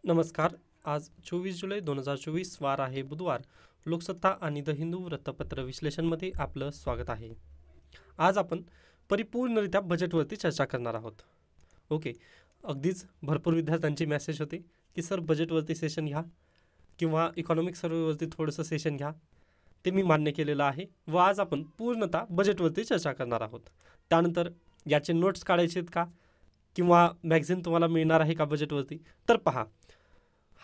नमस्कार. आज 24 जुलै 2024 वार आहे बुधवार. लोकसत्ता आणि द हिंदू वृत्तपत्र विश्लेषणमध्ये आपलं स्वागत आहे. आज आपण परिपूर्णरित्या बजेटवरती चर्चा करणार आहोत. ओके, अगदीच भरपूर विद्यार्थ्यांचे मेसेज होते की सर बजेटवरती सेशन घ्या किंवा इकॉनॉमिक सर्वेवरती थोडंसं सेशन घ्या. ते मी मान्य केलेलं आहे व आज आपण पूर्णतः बजेटवरती चर्चा करणार आहोत. त्यानंतर याचे नोट्स काढायचे आहेत का किंवा मॅगझिन तुम्हाला मिळणार आहे का बजेटवरती, तर पहा,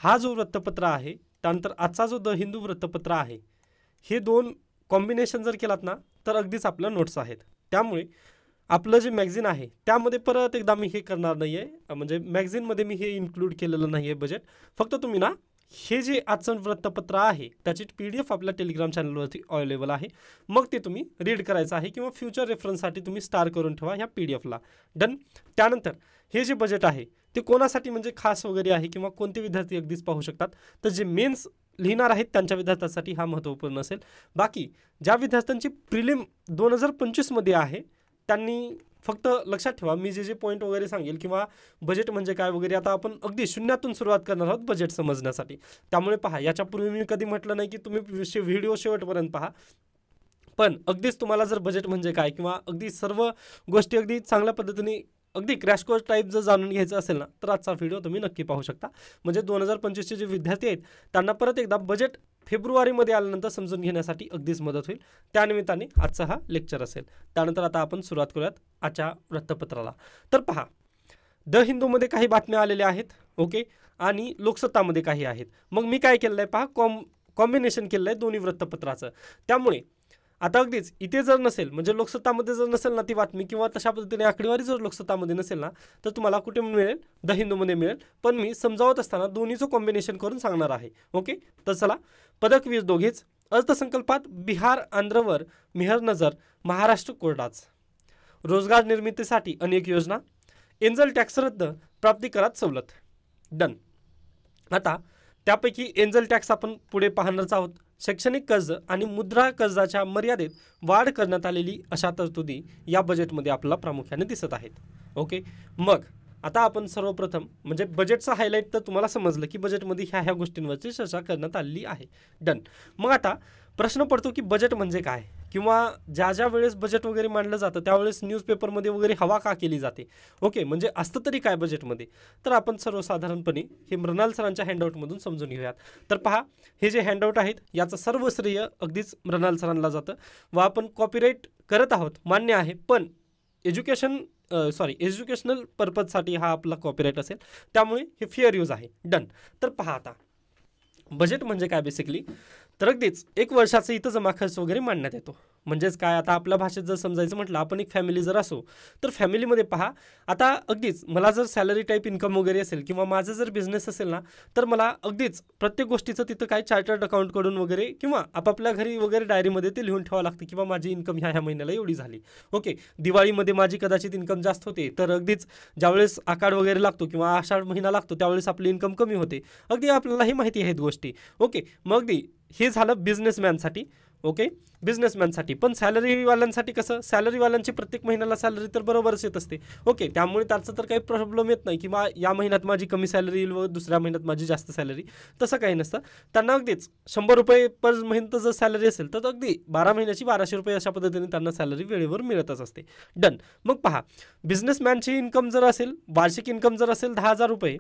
हा जो वृत्तपत्र आहे त्यानंतर आजचा जो द हिंदू वृत्तपत्र आहे, हे दोन कॉम्बिनेशन जर केलात ना तर अगदीच आपलं नोट्स आहेत. त्यामुळे आपलं जे मॅगझिन आहे त्यामध्ये परत एकदा मी हे करणार नाही आहे, म्हणजे मॅगझिनमध्ये मी हे इन्क्लूड केलेलं नाही आहे बजेट. फक्त तुम्ही ना हे जे आजचं वृत्तपत्र आहे त्याची PDF आपल्या टेलिग्राम चॅनलवरती अवेलेबल आहे. मग ते तुम्ही रीड करायचं आहे किंवा फ्युचर रेफरन्ससाठी तुम्ही स्टार करून ठेवा ह्या PDF ला. डन. त्यानंतर हे जे बजेट आहे ते कोणासाठी म्हणजे खास वगैरे आहे किंवा कोणते विद्यार्थी अगदीच पाहू शकतात, तर जे मेन्स लिहिणार आहेत त्यांच्या विद्यार्थ्यांसाठी हा महत्त्वपूर्ण असेल. बाकी ज्या विद्यार्थ्यांची प्रिलिम 2025मध्ये आहे त्यांनी फक्त लक्षात ठेवा, मी जे पॉईंट वगैरे सांगेल किंवा बजेट म्हणजे काय वगैरे आता आपण अगदी शून्यातून सुरुवात करणार आहोत बजेट समजण्यासाठी. त्यामुळे पहा, याच्यापूर्वी मी कधी म्हटलं नाही की तुम्ही व्हिडिओ शेवटपर्यंत पहा, पण अगदीच तुम्हाला जर बजेट म्हणजे काय किंवा अगदी सर्व गोष्टी अगदी चांगल्या पद्धतीने अगदी क्रॅश कोर्स टाईप जर जाणून घ्यायचं असेल ना तर आजचा व्हिडिओ तुम्ही नक्की पाहू शकता. म्हणजे 2025चे जे विद्यार्थी आहेत त्यांना परत एकदा बजेट फेब्रुवारीमध्ये आल्यानंतर समजून घेण्यासाठी अगदीच मदत होईल. त्यानिमित्ताने आजचा हा लेक्चर असेल. त्यानंतर आता आपण सुरुवात करूयात आजच्या वृत्तपत्राला. तर पहा, द हिंदूमध्ये काही बातम्या आलेल्या आहेत, ओके, आणि लोकसत्तामध्ये काही आहेत. मग मी काय केलं आहे पहा, कॉम्बिनेशन केलं आहे दोन्ही वृत्तपत्राचं. त्यामुळे आता अगदीच इथे जर नसेल, म्हणजे लोकसत्तामध्ये जर नसेल ना ती बातमी किंवा तशा पद्धतीने आकडेवारी जर लोकसत्तामध्ये नसेल ना तर तुम्हाला कुठे मिळेल, द हिंदूमध्ये मिळेल. पण मी समजावत असताना दोन्हीचं कॉम्बिनेशन करून सांगणार आहे. ओके, तर चला. पदकवीर दोघेच, अर्थसंकल्पात बिहार आंध्रवर मेहर नजर, महाराष्ट्र कोर्टाच, रोजगार निर्मितीसाठी अनेक योजना, एंजल टॅक्स रद्द, प्राप्तिकरात सवलत. डन. आता त्यापैकी एंजल टॅक्स आपण पुढे पाहणारच आहोत. शैक्षणिक कर्ज आणि मुद्रा कर्जाच्या मर्यादेत वाढ करण्यात आलेली अशा तरतुदी या बजेटमध्ये आपल्याला प्रामुख्याने दिसत आहेत. ओके, मग आता आपण सर्वप्रथम म्हणजे बजेटचा हायलाईट तर तुम्हाला समजलं की बजेटमध्ये ह्या गोष्टींवरची चर्चा करण्यात आलेली आहे. डन. मग आता प्रश्न पडतो की बजेट म्हणजे काय किंवा ज्या वेळेस बजेट वगैरे मांडलं जातं त्यावेळेस न्यूजपेपरमध्ये वगैरे हवा का केली जाते. ओके, म्हणजे असतं तरी काय बजेटमध्ये, तर आपण सर्वसाधारणपणे हे मृणाल सरांच्या हँडआउटमधून समजून घेऊयात. तर पहा, हे जे हँडआउट आहेत याचं सर्व श्रेय अगदीच मृणाल सरांना जातं व आपण कॉपीराईट करत आहोत, मान्य आहे, पण एज्युकेशनल पर्पजसाठी हा आपला कॉपीराईट असेल, त्यामुळे हे फेअर यूज आहे. डन. तर पहा, आता बजेट म्हणजे काय बेसिकली, तर अगदीच एक वर्षाचा इथं जमा खर्च वगैरे मांडण्यात येतो. म्हणजेच काय, आता आपल्या भाषेत जर समजायचं म्हटलं, आपण एक फॅमिली जर असो तर फॅमिलीमध्ये पहा, आता अगदीच मला जर सॅलरी टाईप इन्कम वगैरे असेल किंवा माझं जर बिझनेस असेल ना तर मला अगदीच प्रत्येक गोष्टीचं तिथं काय चार्टर्ड अकाउंटकडून वगैरे किंवा आपापल्या घरी वगैरे डायरीमध्ये ते लिहून ठेवावं लागतं किंवा माझी इन्कम ह्या महिन्याला एवढी झाली. ओके, दिवाळीमध्ये माझी कदाचित इन्कम जास्त होते तर अगदीच ज्यावेळेस आकाड वगैरे लागतो किंवा आषाढ महिना लागतो त्यावेळेस आपली इन्कम कमी होते. अगदी आपल्यालाही माहिती आहेत गोष्टी. ओके, मग अगदी हे झालं बिझनेसमॅनसाठी. ओके, बिझनेसमॅनसाठी. पण सॅलरीवाल्यांसाठी कसं, सॅलरीवाल्यांची प्रत्येक महिन्याला सॅलरी तर बरोबरच येत असते. ओके, त्यामुळे त्याचं तर काही प्रॉब्लेम येत नाही किंवा या महिन्यात माझी कमी सॅलरी येईल व दुसऱ्या महिन्यात माझी जास्त सॅलरी, तसं काही नसतं. त्यांना अगदीच 100 रुपये पर महिन्यात जर सॅलरी असेल तर अगदी 12 महिन्याची 1200 रुपये अशा पद्धतीने त्यांना सॅलरी वेळेवर मिळतच असते. डन. मग पहा, बिझनेसमॅनची इन्कम जर असेल, वार्षिक इन्कम जर असेल 10,000 रुपये,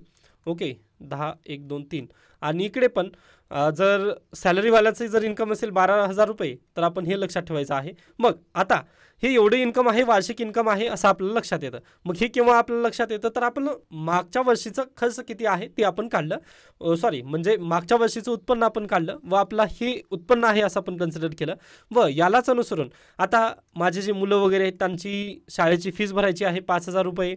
ओके, 10, 1, 2, 3, आणि इकडे पण जर सॅलरीवाल्याचं जर इन्कम असेल 12,000 रुपये तर आपण हे लक्षात ठेवायचं आहे. मग आता हे एवढे इन्कम आहे, वार्षिक इन्कम आहे असं आपल्याला लक्षात येतं. मग हे केव्हा आपल्याला लक्षात येतं, तर आपण मागच्या वर्षीचं खर्च किती आहे ते आपण काढलं, म्हणजे मागच्या वर्षीचं उत्पन्न आपण काढलं व आपला हे उत्पन्न आहे असं आपण कन्सिडर केलं व यालाच अनुसरून आता माझे जे मुलं वगैरे आहेत त्यांची शाळेची फीस भरायची आहे 5,000 रुपये,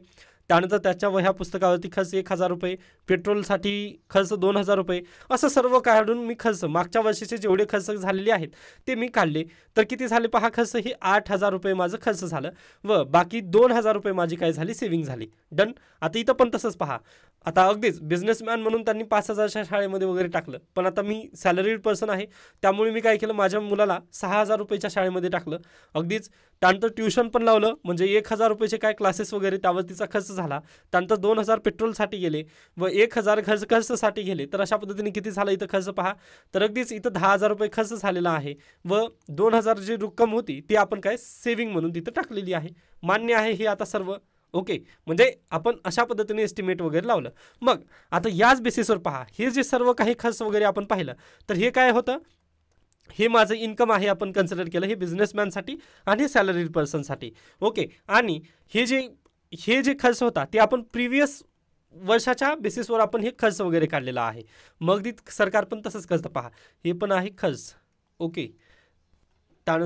त्यानंतर त्याच्या वह्या पुस्तकावरती खर्च 1,000 रुपये, पेट्रोलसाठी खर्च 2,000 रुपये, असं सर्व काढून मी खर्च मागच्या वर्षीचे जेवढे खर्च झालेले आहेत ते मी काढले. तर किती झाले पहा खर्च, हे 8,000 रुपये माझं खर्च झालं व बाकी 2,000 रुपये माझी काय झाली, सेव्हिंग झाली. डन. आता इथं पण तसंच पहा, आता अगदीच बिझनेसमॅन म्हणून त्यांनी 5,000च्या शाळेमध्ये वगैरे टाकलं, पण आता मी सॅलरीड पर्सन आहे त्यामुळे मी काय केलं, माझ्या मुलाला 6,000 रुपयेच्या शाळेमध्ये टाकलं. अगदीच त्यानंतर ट्युशन पण लावलं, म्हणजे 1,000 रुपयेचे काय क्लासेस वगैरे त्यावर तिचा खर्च झाला, त्यानंतर 2,000 पेट्रोलसाठी गेले व 1,000 खर्चसाठी गेले, तर अशा पद्धतीने किती झाला इथं खर्च पहा. तर अगदीच इथं 10,000 रुपये खर्च झालेला आहे व 2,000 जी रक्कम होती ती आपण काय सेव्हिंग म्हणून तिथं टाकलेली आहे. मान्य आहे हे आता सर्व. ओके, म्हणजे आपण अशा पद्धतीने एस्टिमेट वगैरे लावलं. मग आता याच बेसिसवर पहा, हे जे सर्व काही खर्च वगैरे आपण पाहिलं, तर हे काय होतं, हे माझं इन्कम आहे आपण कन्सिडर केलं, हे बिझनेसमॅनसाठी आणि सॅलरीड पर्सनसाठी. ओके, आणि हे जे खर्च होता ते आपण प्रिव्हियस वर्षाच्या बेसिसवर आपण हे खर्च वगैरे काढलेला आहे. मग ती सरकार पण तसंच करतं पहा, हे पण आहे खर्च. ओके,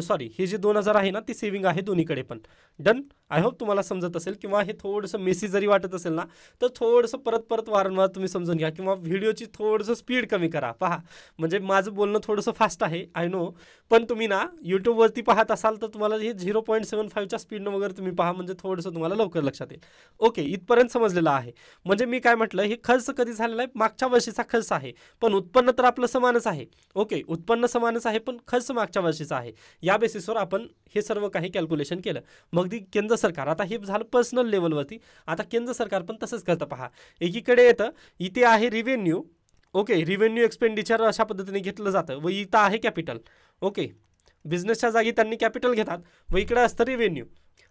सॉरी, हे जे 2,000 आहे ना ती सेव्हिंग आहे दोन्हीकडे पण. डन. आय होप तुम्हाला समजत असेल, किंवा हे थोडंसं मेसी जरी वाटत असेल ना तर थोडंसं परत वारंवार तुम्ही समजून घ्या, किंवा व्हिडिओची थोडंसं स्पीड कमी करा. पहा, म्हणजे माझं बोलणं थोडंसं फास्ट आहे आय नो, पण तुम्ही ना यूट्यूबवरती पाहत असाल तर तुम्हाला हे 0.75च्या स्पीडनं वगैरे तुम्ही पहा, म्हणजे थोडंसं तुम्हाला लवकर लक्षात येईल. ओके, इथपर्यंत समजलेलं आहे. म्हणजे मी काय म्हटलं, हे खर्च कधी झालेला आहे, मागच्या वर्षीचा खर्च आहे, पण उत्पन्न तर आपलं समानच आहे. ओके, उत्पन्न समानच आहे पण खर्च मागच्या वर्षीचा आहे. या बेसिसवर आपण हे सर्व काही कॅल्क्युलेशन केलं. मग ती केंद्र सरकार, आता हे झालं पर्सनल लेवलवरती, आता केंद्र सरकार पण तसंच करतं पहा. एकीकडे येतं, इथे आहे रिव्हेन्यू. ओके, रिव्हेन्यू एक्सपेंडिचर अशा पद्धतीने घेतलं जातं व इथं आहे कॅपिटल. ओके, बिझनेसच्या जागी त्यांनी कॅपिटल घेतात व इकडे असतं रिव्हेन्यू.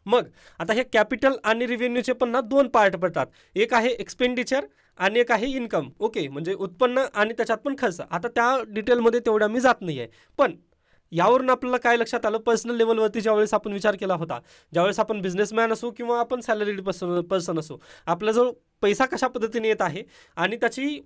मग आता हे कॅपिटल आणि रिव्हेन्यूचे पण ना 2 पार्ट पडतात, एक आहे एक्सपेंडिचर आणि एक आहे इन्कम. ओके, म्हणजे उत्पन्न आणि त्याच्यात पण खर्च. आता त्या डिटेलमध्ये तेवढा मी जात नाही आहे, पण यावरून आपल्याला काय लक्षात आलं, पर्सनल लेवलवरती ज्यावेळेस आपण विचार केला होता, ज्यावेळेस आपण बिझनेसमॅन असू किंवा आपण सॅलरीड पर्सन असू, आपल्याजवळ पैसा कशा पद्धतीने येत आहे आणि त्याची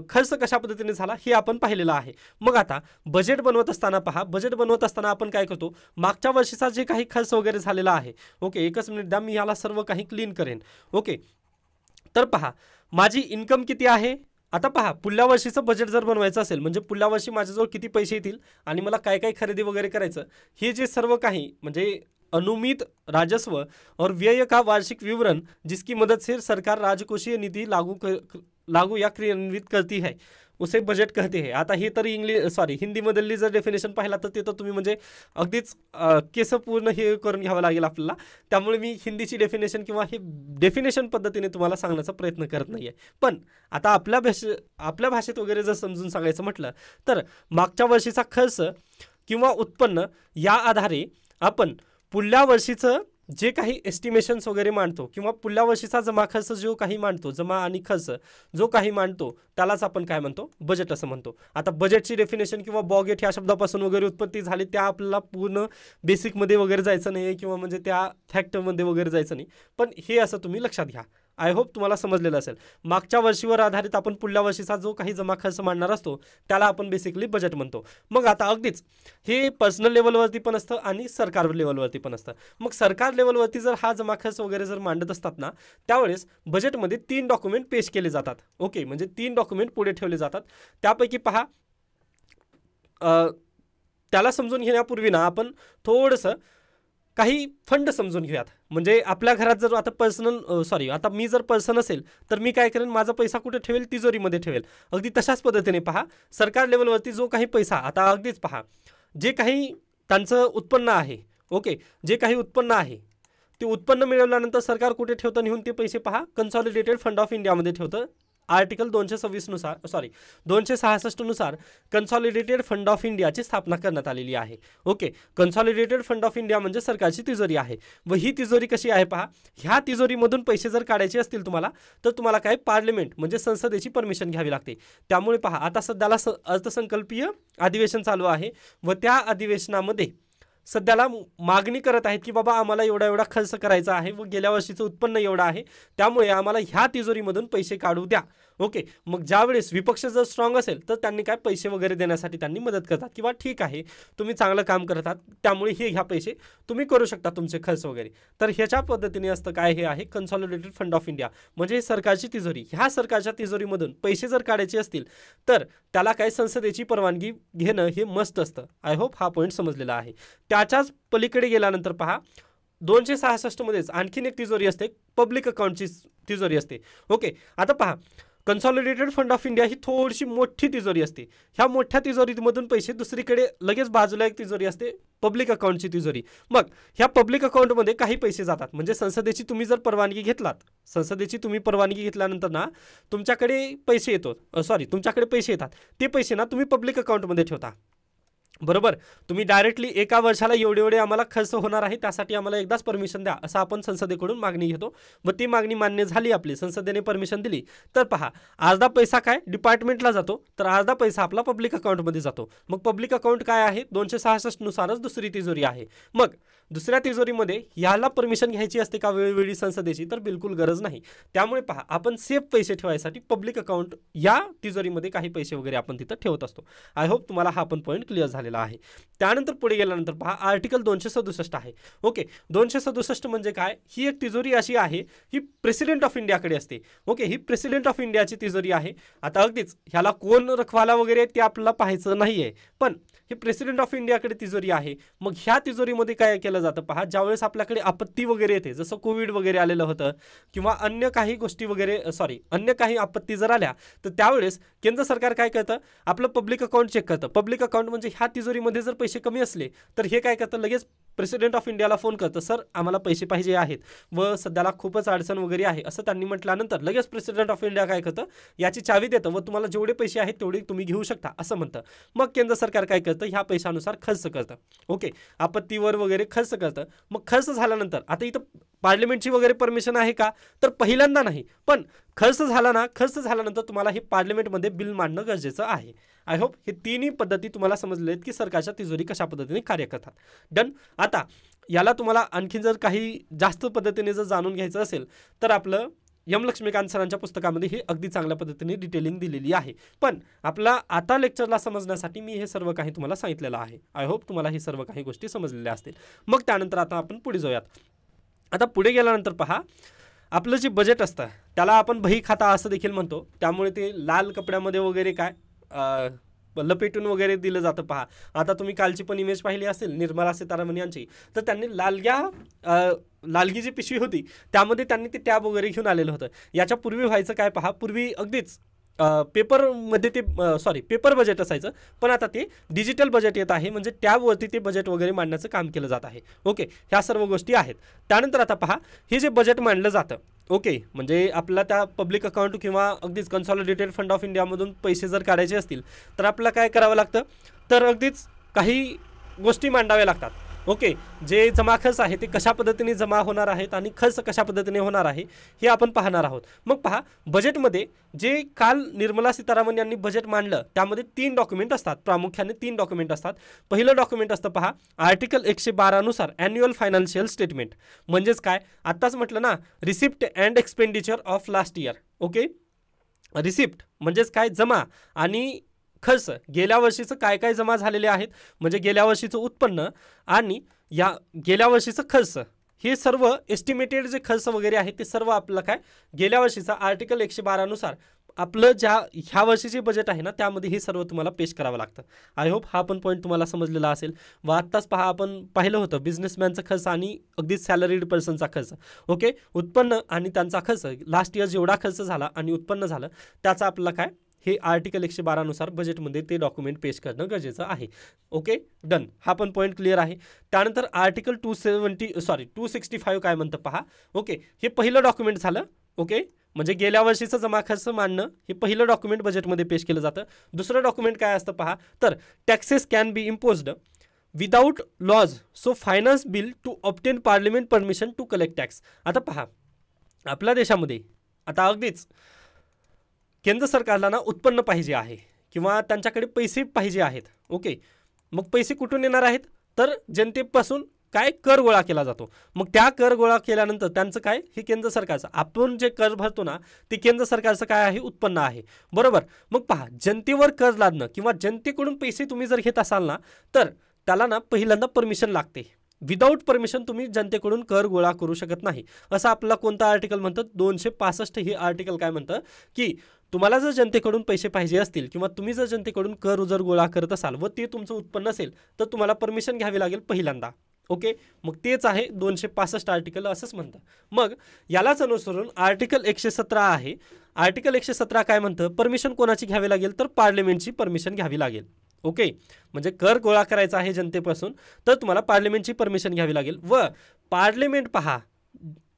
खर्च कशा पद्धतीने झाला हे आपण पाहिलेलं आहे. मग आता बजेट बनवत असताना पहा, बजेट बनवत असताना आपण काय करतो, मागच्या वर्षीचा जे काही खर्च वगैरे झालेला आहे. ओके, एकच मिनिट द्या, मी याला सर्व काही क्लीन करेन. ओके, तर पहा माझी इन्कम किती आहे. आता पहा, पुढल्या वर्षीचं बजेट जर बनवायचं असेल, म्हणजे पुढल्या वर्षी माझ्याजवळ किती पैसे येतील आणि मला काय काय खरेदी वगैरे करायचं, हे जे सर्व काही म्हणजे अनुमित राजस्व और व्यय का वार्षिक विवरण जिसकी मदद से सरकार राजकोषीय नीति लागू या क्रियान्वित करती है उसे बजेट कहते हैं. आता हे तर हिंदीमधली जर डेफिनेशन पाहिला तर ते तर तुम्ही म्हणजे अगदीच केस पूर्ण हे करून घ्यावं लागेल आपल्याला. त्यामुळे मी हिंदीची डेफिनेशन किंवा हे डेफिनेशन पद्धतीने तुम्हाला सांगण्याचा प्रयत्न करत नाही आहे. पण आता आपल्या भाषेत वगैरे जर समजून सांगायचं म्हटलं तर मागच्या वर्षीचा खर्च किंवा उत्पन्न या आधारे आपण पुढल्या वर्षीचं जे काही एस्टिमेशन्स वगैरे मांडतो किंवा पुढल्या वर्षीचा जमा खर्च जो काही मांडतो, जमा आणि खर्च जो काही मांडतो त्यालाच आपण काय म्हणतो, बजेट असं म्हणतो. आता बजेटची डेफिनेशन किंवा बॉगेट ह्या शब्दापासून वगैरे उत्पत्ती झाली, त्या आपल्याला पूर्ण बेसिकमध्ये वगैरे जायचं नाही किंवा म्हणजे त्या फॅक्टमध्ये वगैरे जायचं नाही, पण हे असं तुम्ही लक्षात घ्या. आय होप तुम्हाला समजलेलं असेल. मागच्या वर्षीवर आधारित आपण पुढल्या वर्षीचा जो काही जमा खर्च मांडणार असतो त्याला आपण बेसिकली बजेट म्हणतो. मग आता अगदीच हे पर्सनल लेवलवरती पण असतं आणि सरकार लेवलवरती पण असतं. मग सरकार लेवलवरती जर हा जमा खर्च वगैरे जर मांडत असतात ना, त्यावेळेस बजेटमध्ये 3 डॉक्युमेंट पेश केले जातात. ओके, म्हणजे 3 डॉक्युमेंट पुढे ठेवले जातात. त्यापैकी पहा, त्याला समजून घेण्यापूर्वी ना आपण थोडंसं काही फंड समजून घेऊयात. म्हणजे आपल्या घरात जर आता आता मी जर पर्सन असेल तर मी काय करेन, माझा पैसा कुठे ठेवेल, तिजोरीमध्ये ठेवेल. अगदी तशाच पद्धतीने पहा, सरकार लेवलवरती जो काही पैसा, आता अगदीच पहा, जे काही त्यांचं उत्पन्न आहे, ओके, जे काही उत्पन्न आहे ते उत्पन्न मिळवल्यानंतर सरकार कुठे ठेवतं नेऊन ते पैसे पहा, कन्सॉलिडेटेड फंड ऑफ इंडियामध्ये ठेवतं. आर्टिकल 266 नुसार कन्सॉलिडेटेड फंड ऑफ इंडियाची स्थापना करण्यात आलेली आहे. Okay, consolidated fund of India म्हणजे सरकारची तिजोरी आहे व ही तिजोरी कशी आहे पहा, ह्या तिजोरीमधून पैसे जर काढायचे असतील तुम्हाला तर तुम्हाला काय पार्लमेंट म्हणजे संसदेची परमिशन घ्यावी लागते. त्यामुळे पहा, आता सध्याला अर्थसंकल्पीय अधिवेशन चालू आहे व त्या अधिवेशनामध्ये सध्याला मागणी करत आहेत की बाबा आम्हाला एवढा खर्च करायचा आहे व गेल्या वर्षीचं उत्पन्न एवढं आहे, त्यामुळे आम्हाला ह्या तिजोरीमधून पैसे काढू द्या. ओके, मग ज्यावेळेस विपक्ष जर स्ट्रॉंग असेल तर त्यांनी काय पैसे वगैरे देण्यासाठी त्यांनी मदत करतात किंवा ठीक आहे तुम्ही चांगलं काम करतात त्यामुळे हे ह्या पैसे तुम्ही करू शकता तुमचे खर्च वगैरे. तर ह्याच्या पद्धतीने असतं काय, हे आहे कन्सॉलिडेटेड फंड ऑफ इंडिया म्हणजे सरकारची तिजोरी. ह्या सरकारच्या तिजोरीमधून पैसे जर काढायचे असतील तर त्याला काय संसदेची परवानगी घेणं हे मस्ट असतं. आय होप हा पॉईंट समजलेला आहे. त्याच्याच पलीकडे गेल्यानंतर पहा, 266 मध्येच आणखीन एक तिजोरी असते, पब्लिक अकाउंटची तिजोरी असते. ओके, आता पहा, कन्सॉलिडेटेड फंड ऑफ इंडिया ही थोडीशी मोठी तिजोरी असते. ह्या मोठ्या तिजोरीमधून पैसे दुसरीकडे लगेच बाजूला एक तिजोरी असते पब्लिक अकाउंटची तिजोरी. मग ह्या पब्लिक अकाउंटमध्ये काही पैसे जातात. म्हणजे संसदेची तुम्ही जर परवानगी घेतलात, संसदेची तुम्ही परवानगी घेतल्यानंतर ना तुमच्याकडे पैसे तुमच्याकडे पैसे येतात. ते पैसे ना तुम्ही पब्लिक अकाउंटमध्ये ठेवता. बरोबर, तुम्ही डायरेक्टली एका वर्षाला एवढे आम्हाला खर्च होणार आहे, त्यासाठी आम्हाला एकदाच परमिशन द्या असं आपण संसदेकडून मागणी घेतो. व ती मागणी मान्य झाली, आपली संसदेने परमिशन दिली, तर पहा अर्धा पैसा काय डिपार्टमेंटला जातो, तर अर्धा पैसा आपला पब्लिक अकाउंटमध्ये जातो. मग पब्लिक अकाउंट काय आहे, 266 नुसारच दुसरी तिजोरी आहे. मग दुसऱ्या तिजोरीमध्ये ह्याला परमिशन घ्यायची असते का वेळोवेळी संसदेची, तर बिलकुल गरज नाही. त्यामुळे पहा आपण सेफ पैसे ठेवायसाठी पब्लिक अकाउंट या तिजोरीमध्ये काही पैसे वगैरे आपण तिथं ठेवत असतो. आय होप तुम्हाला हा पण पॉईंट क्लिअर झालेला आहे. त्यानंतर पुढे गेल्यानंतर पहा आर्टिकल 267 आहे. ओके, 267 म्हणजे काय, ही एक तिजोरी अशी आहे, ही प्रेसिडेंट ऑफ इंडियाकडे असते. ओके, ही प्रेसिडेंट ऑफ इंडियाची तिजोरी आहे. आता अगदीच ह्याला कोण रखवाला वगैरे ते आपल्याला पाहायचं नाही आहे, पण हे प्रेसिडेंट ऑफ इंडियाकडे तिजोरी आहे. मग ह्या तिजोरीमध्ये काय केलं जातं पहा, ज्यावेळेस आपल्याकडे आपत्ती वगैरे येते, जसं कोविड वगैरे आलेलं होतं किंवा अन्य काही गोष्टी वगैरे अन्य काही आपत्ती जर आल्या, तर त्यावेळेस केंद्र सरकार काय करतं, आपलं पब्लिक अकाउंट चेक करतं. पब्लिक अकाउंट म्हणजे ह्या तिजोरीमध्ये जर पैसे कमी असले तर हे काय करतं, लगेच प्रेसिडेंट ऑफ इंडियाला फोन करतं, सर आम्हाला पैसे पाहिजे आहेत व सध्याला खूपच अडचण वगैरे आहे असं त्यांनी म्हटल्यानंतर लगेच प्रेसिडेंट ऑफ इंडिया काय करतं, याची चावी देतं व तुम्हाला जेवढे पैसे आहेत तेवढे तुम्ही घेऊ शकता असं म्हणतं. मग केंद्र सरकार काय करतं, ह्या पैशानुसार खर्च करतं. ओके, आपत्तीवर वगैरे खर्च करतं. मग खर्च झाल्यानंतर आता इथं पार्लिमेंटची वगैरे परमिशन आहे का, तर पहिल्यांदा नाही, पण खर्च झाल्यानंतर तुम्हाला हे पार्लिमेंटमध्ये बिल मांडणं गरजेचं आहे. आय होप हे तिन्ही पद्धती तुम्हाला समजले आहेत की सरकारच्या तिजोरी कशा पद्धतीने कार्य करतात. डन. आता याला तुम्हाला आणखी जर काही जास्त पद्धतीने जर जाणून घ्यायचं असेल तर आपलं लक्ष्मीकांत सरांच्या पुस्तकामध्ये हे अगदी चांगल्या पद्धतीने डिटेलिंग दिलेली आहे. पण आपला आता लेक्चरला समजण्यासाठी मी हे सर्व काही तुम्हाला सांगितलेलं आहे. आय होप तुम्हाला हे सर्व काही गोष्टी समजलेल्या असतील. मग त्यानंतर आता आपण पुढे जाऊयात. आता पुढे गेल्यानंतर पहा आपलं जे बजेट असतं त्याला आपण बही खाता असं देखील म्हणतो. त्यामुळे ते लाल कपड्यामध्ये वगैरे काय लपेटून वगैरे दिलं जातं. पहा आता तुम्ही कालची पण इमेज पाहिली असेल निर्मला सीतारामन यांची, तर त्यांनी लालगी जी पिशवी होती त्यामध्ये त्यांनी ते टॅब वगैरे घेऊन आलेलं होतं. याच्या पूर्वी व्हायचं काय पहा, पूर्वी अगदीच पेपरमध्ये ते पेपर बजेट असायचं, पण आता ते डिजिटल बजेट येत आहे, म्हणजे टॅबवरती ते बजेट वगैरे मांडण्याचं काम केलं जात आहे. ओके, ह्या सर्व गोष्टी आहेत. त्यानंतर आता पहा हे जे बजेट मांडलं जातं, ओके, म्हणजे आपला त्या पब्लिक अकाउंट किंवा अगदीच कन्सॉलिडेटेड फंड ऑफ इंडियामधून पैसे जर काढायचे असतील तर आपल्याला काय करावं लागतं, तर अगदीच काही गोष्टी मांडाव्या लागतात. ओके, जे जमा खर्च आहे ते कशा पद्धतीने जमा होणार आहेत आणि खर्च कशा पद्धतीने होणार आहे हे आपण पाहणार आहोत. मग पहा बजेटमध्ये जे काल निर्मला सीतारामन यांनी बजेट मांडलं त्यामध्ये 3 डॉक्युमेंट असतात, प्रामुख्याने 3 डॉक्युमेंट असतात. पहिलं डॉक्युमेंट असतं पहा आर्टिकल 112 नुसार ॲन्युअल फायनान्शियल स्टेटमेंट. म्हणजेच काय, आत्ताच म्हटलं ना, receipt and expenditure of last year. Okay, receipt म्हणजेच काय, जमा आणि खर्च, गेल्या वर्षीचं काय काय जमा झालेले आहेत, म्हणजे गेल्या वर्षीचं उत्पन्न आणि या गेल्या वर्षीचं खर्च, हे सर्व एस्टिमेटेड जे खर्च वगैरे आहे ते सर्व आपलं काय गेल्या वर्षीचा आर्टिकल 112 नुसार आपलं ह्या वर्षीचे बजेट आहे ना त्यामध्ये हे सर्व तुम्हाला पेश करावं लागतं. आय होप हा पण पॉईंट तुम्हाला समजलेला असेल. व आत्ताच पहा आपण पाहिलं होतं बिझनेसमॅनचा खर्च आणि अगदी सॅलरीड पर्सनचा खर्च. ओके, उत्पन्न आणि त्यांचा खर्च, लास्ट इयर जेवढा खर्च झाला आणि उत्पन्न झालं त्याचा आपल्याला काय हे आर्टिकल 112 नुसार बजेटमध्ये ते डॉक्युमेंट पेश करणं गरजेचं आहे. Okay, done. हा पण पॉईंट क्लिअर आहे. त्यानंतर आर्टिकल 265 काय म्हणतं पहा. ओके, हे पहिलं डॉक्युमेंट झालं. ओके, म्हणजे गेल्या वर्षीचं जमा खर्च मांडणं हे पहिलं डॉक्युमेंट बजेटमध्ये पेश केलं जातं. दुसरं डॉक्युमेंट काय असतं पहा, तर taxes can be imposed without laws so finance bill to obtain parliament permission to collect tax. आता पहा आपल्या देशामध्ये आता अगदीच केंद्र सरकारला ना उत्पन्न पाहिजे आहे किंवा त्यांच्याकडे पैसे पाहिजे आहेत. ओके, मग पैसे कुठून येणार आहेत, तर जनतेपासून काय कर गोळा केला जातो. मग त्या कर गोळा केल्यानंतर त्यांचं काय, हे केंद्र सरकारचं, आपण जे कर भरतो ना ते केंद्र सरकारचं काय आहे, उत्पन्न आहे. बरोबर. मग पहा जनतेवर कर लादणं किंवा जनतेकडून पैसे तुम्ही जर घेत असाल ना तर त्याला ना पहिल्यांदा परमिशन लागते. विदाऊट परमिशन तुम्ही जनतेकडून कर गोळा करू शकत नाही. असं आपल्याला कोणतं आर्टिकल म्हणतं, 265 हे आर्टिकल काय म्हणतं की तुम्हाला जर जनतेकडून पैसे पाहिजे असतील किंवा तुम्ही जर जनतेकडून कर जर गोळा करत असाल व ते तुमचं उत्पन्न असेल तर तुम्हाला परमिशन घ्यावी लागेल पहिल्यांदा. ओके, मग तेच आहे 265 आर्टिकल असंच म्हणतं. मग यालाच अनुसरून आर्टिकल 117 आहे. आर्टिकल 117 काय म्हणतं, परमिशन कोणाची घ्यावी लागेल, तर पार्लमेंटची परमिशन घ्यावी लागेल. ओके, म्हणजे कर गोळा करायचा आहे जनतेपासून, तर तुम्हाला पार्लमेंटची परमिशन घ्यावी लागेल. व पार्लमेंट पहा,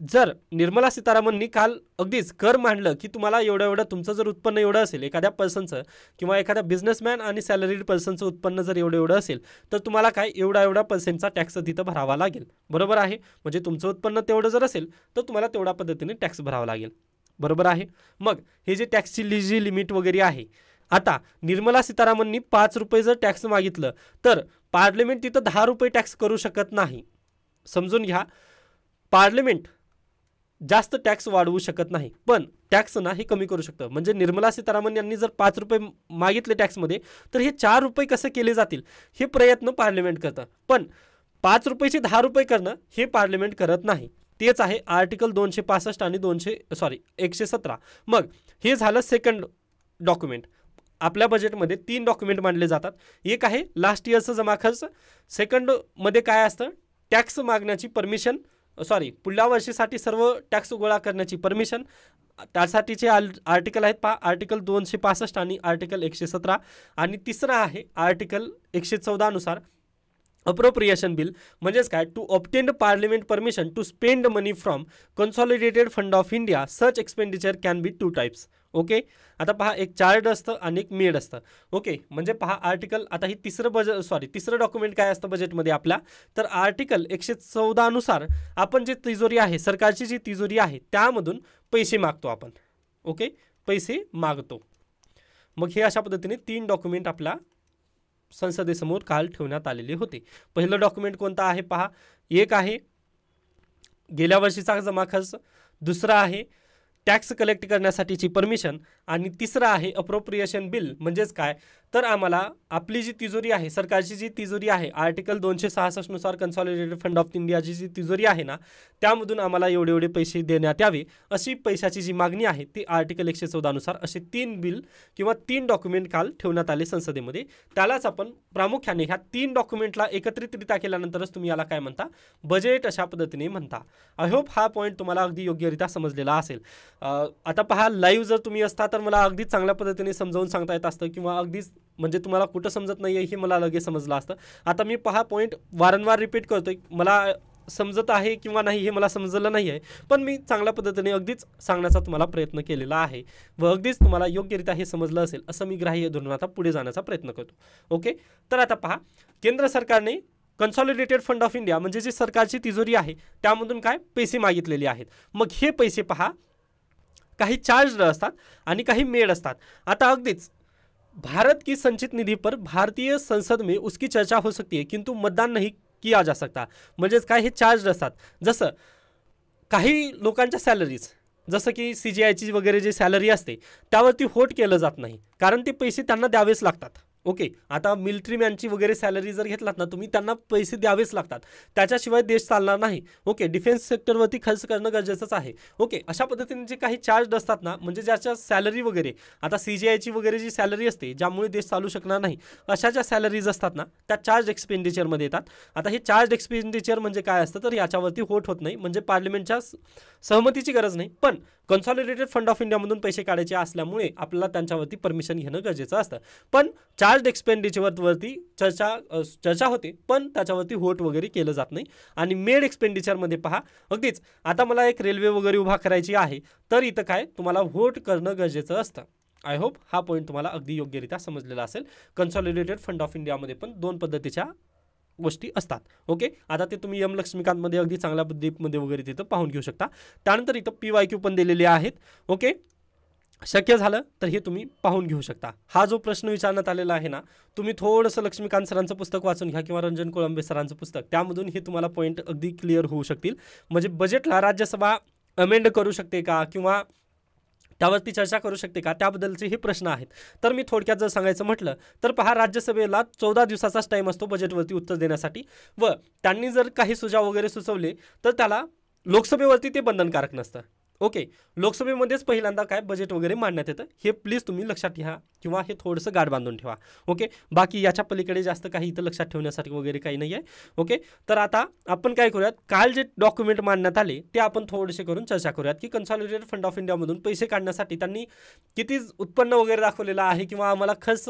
जर निर्मला सीतारामननी काल अगदीच कर मांडलं की तुम्हाला एवढं एवढं तुमचं जर उत्पन्न एवढं असेल एखाद्या पर्सनचं किंवा एखाद्या बिझनेसमॅन आणि सॅलरीड पर्सनचं उत्पन्न जर एवढं एवढं असेल तर तुम्हाला काय एवढा पर्सेंटचा टॅक्स तिथं भरावा लागेल. बरोबर आहे, म्हणजे तुमचं उत्पन्न तेवढं जर असेल तर तुम्हाला तेवढ्या पद्धतीने टॅक्स भरावा लागेल. बरोबर आहे. मग हे जे टॅक्सची जी लिमिट वगैरे आहे, आता निर्मला सीतारामननी 5 रुपये जर टॅक्स मागितलं तर पार्लमेंट तिथं 10 रुपये टॅक्स करू शकत नाही. समजून घ्या, पार्लमेंट जास्त टॅक्स वाढवू शकत नाही, पण टॅक्स ना हे कमी करू शकतं. म्हणजे निर्मला सीतारामन यांनी जर 5 रुपये मागितले टॅक्समध्ये तर हे 4 रुपये कसे केले जातील हे प्रयत्न पार्लमेंट करतं. पण 5 रुपयाचे 10 रुपये करणं हे पार्लमेंट करत नाही. तेच आहे आर्टिकल 265 आणि 117. मग हे झालं सेकंड डॉक्युमेंट. आपल्या बजेटमध्ये 3 डॉक्युमेंट मांडले जातात. एक आहे लास्ट इयरचं जमा खर्च. सेकंडमध्ये काय असतं, टॅक्स मागण्याची परमिशन, पुढल्या वर्षीसाठी सर्व टॅक्स गोळा करण्याची परमिशन, त्यासाठीचे आर्टिकल आहेत पहा, आर्टिकल 265 आणि आर्टिकल 117. आणि तिसरा आहे आर्टिकल 114 नुसार अप्रोप्रिएशन बिल, म्हणजेच काय, to obtain parliament permission to spend money from consolidated fund of India, such expenditure can be 2 types. Okay, आता पहा, एक चार्ट असतं आणि एक मेड असतं. ओके, म्हणजे पहा आर्टिकल, आता ही तिसरं डॉक्युमेंट काय असतं बजेटमध्ये आपल्या, तर आर्टिकल 114 नुसार आपण जे तिजोरी आहे, सरकारची जी तिजोरी आहे त्यामधून पैसे मागतो आपण. ओके, पैसे मागतो. मग हे अशा पद्धतीने 3 डॉक्युमेंट आपल्या संसदेसमोर काल ठेवण्यात आलेले होते. पहिलं डॉक्युमेंट कोणतं आहे पहा, एक आहे गेल्या वर्षीचा जमा खर्च, दुसरा आहे टॅक्स कलेक्ट करण्यासाठीची परमिशन, आणि तिसरं आहे अप्रोप्रिएशन बिल. म्हणजेच काय, तर आम्हाला आपली जी तिजोरी आहे, सरकारची जी तिजोरी आहे, आर्टिकल 266 नुसार कन्सॉलिडेटेड फंड ऑफ इंडियाची जी तिजोरी आहे ना, त्यामधून आम्हाला एवढे पैसे देण्यात यावे अशी पैशाची जी मागणी आहे ती आर्टिकल 114 नुसार असे 3 बिल किंवा 3 डॉक्युमेंट काल ठेवण्यात आले संसदेमध्ये. त्यालाच आपण प्रामुख्याने ह्या 3 डॉक्युमेंटला एकत्रितरित्या केल्यानंतरच तुम्ही याला काय म्हणता, बजेट अशा पद्धतीने म्हणता. आय होप हा पॉईंट तुम्हाला अगदी योग्यरित्या समजलेला असेल. आता पहा, लाईव्ह जर तुम्ही असता तर मला अगदी चांगल्या पद्धतीने समजावून सांगता येत असतं, किंवा अगदीच म्हणजे तुम्हाला कुठं समजत नाही आहे हे मला लगेच समजलं असतं. आता मी पहा पॉईंट वारंवार रिपीट करतोय, मला समजत आहे किंवा नाही हे मला समजलं नाही आहे, पण मी चांगल्या पद्धतीने अगदीच सांगण्याचा तुम्हाला प्रयत्न केलेला आहे व अगदीच तुम्हाला योग्यरित्या हे समजलं असेल असं मी ग्राह्य धरून आता पुढे जाण्याचा प्रयत्न करतो. ओके, तर आता पहा, केंद्र सरकारने कन्सॉलिडेटेड फंड ऑफ इंडिया म्हणजे जी सरकारची तिजोरी आहे त्यामधून काय पैसे मागितलेले आहेत. मग हे पैसे पहा, काही चार्ज असतात आणि काही मेड असतात. आता अगदीच भारत की संचित निधि पर भारतीय संसद में उसकी चर्चा हो सकती है किंतु मतदान नहीं किया जा सकता. म्हणजेच काय, हे चार्ज असतात. जसं काही लोकांच्या सॅलरीज, जसं की CGIची वगैरे जी सॅलरी असते त्यावरती होट केलं जात नाही, कारण ते पैसे त्यांना द्यावेच लागतात. ओके, आता मिलिटरी मॅनची वगैरे सॅलरी जर घेतलात ना तुम्ही, त्यांना पैसे द्यावेच लागतात, त्याच्याशिवाय देश चालणार नाही. ओके, डिफेन्स सेक्टरवरती खर्च करणं गरजेचंच आहे. ओके, अशा पद्धतीने जे काही चार्ज असतात ना, म्हणजे ज्याच्या सॅलरी वगैरे, आता CGIची वगैरे जी सॅलरी असते ज्यामुळे देश चालू शकणार नाही, अशा ज्या सॅलरीज असतात ना त्या चार्ज एक्सपेंडिचरमध्ये येतात. आता हे चार्ज एक्सपेंडिचर म्हणजे काय असतं, तर याच्यावरती होट होत नाही, म्हणजे पार्लमेंटच्या सहमतीची गरज नाही, पण कन्सॉलिडेटेड फंड ऑफ इंडियामधून पैसे काढायचे असल्यामुळे आपल्याला त्यांच्यावरती परमिशन घेणं गरजेचं असतं. पण चार्ज एक्सपेंडिचरवरती चर्चा होते, पण त्याच्यावरती होट वगैरे केलं जात नाही. आणि मेड एक्सपेंडिचरमध्ये पहा, अगदीच आता मला एक रेल्वे वगैरे उभा करायची आहे, तर इथं काय तुम्हाला व्होट करणं गरजेचं असतं. आय होप हा पॉईंट तुम्हाला अगदी योग्यरित्या समजलेला असेल. कन्सॉलिडेटेड फंड ऑफ इंडियामध्ये पण 2 पद्धतीच्या गोष्टी असतात. ओके, आता ते तुम्ही एम लक्ष्मीकांतमध्ये अगदी चांगल्या पद्धतीमध्ये वगैरे तिथं पाहून घेऊ शकता. त्यानंतर इथं PYQ पण दिलेले आहेत. ओके, शक्य झालं तर हे तुम्ही पाहून घेऊ शकता. हा जो प्रश्न विचारण्यात आलेला आहे ना, तुम्ही थोडंसं लक्ष्मीकांत सरांचं पुस्तक वाचून घ्या किंवा रंजन कोळंबे सरांचं पुस्तक, त्यामधून हे तुम्हाला पॉईंट अगदी क्लिअर होऊ शकतील. म्हणजे बजेटला राज्यसभा अमेंड करू शकते का किंवा त्यावरती चर्चा करू शकते का, त्याबद्दलचे हे प्रश्न आहेत. तर मी थोडक्यात जर सांगायचं म्हटलं तर पहा, राज्यसभेला 14 दिवसाचाच टाईम असतो बजेटवरती उत्तर देण्यासाठी, व त्यांनी जर काही सुझाव वगैरे सुचवले तर त्याला लोकसभेवरती ते बंधनकारक नसतं. ओके, लोकसभेमध्येच पहिल्यांदा काय बजेट वगैरे मांडण्यात येतं, हे प्लीज तुम्ही लक्षात घ्या किंवा हे थोडंसं गाठ बांधून ठेवा. ओके, बाकी याच्या पलीकडे जास्त काही इथं लक्षात ठेवण्यासाठी वगैरे काही नाही आहे. ओके, तर आता आपण काय करूयात, काल जे डॉक्युमेंट मांडण्यात आले ते आपण थोडेसे करून चर्चा करूयात की कन्सॉलिडेटेड फंड ऑफ इंडियामधून पैसे काढण्यासाठी त्यांनी किती उत्पन्न वगैरे दाखवलेलं आहे किंवा आम्हाला खर्च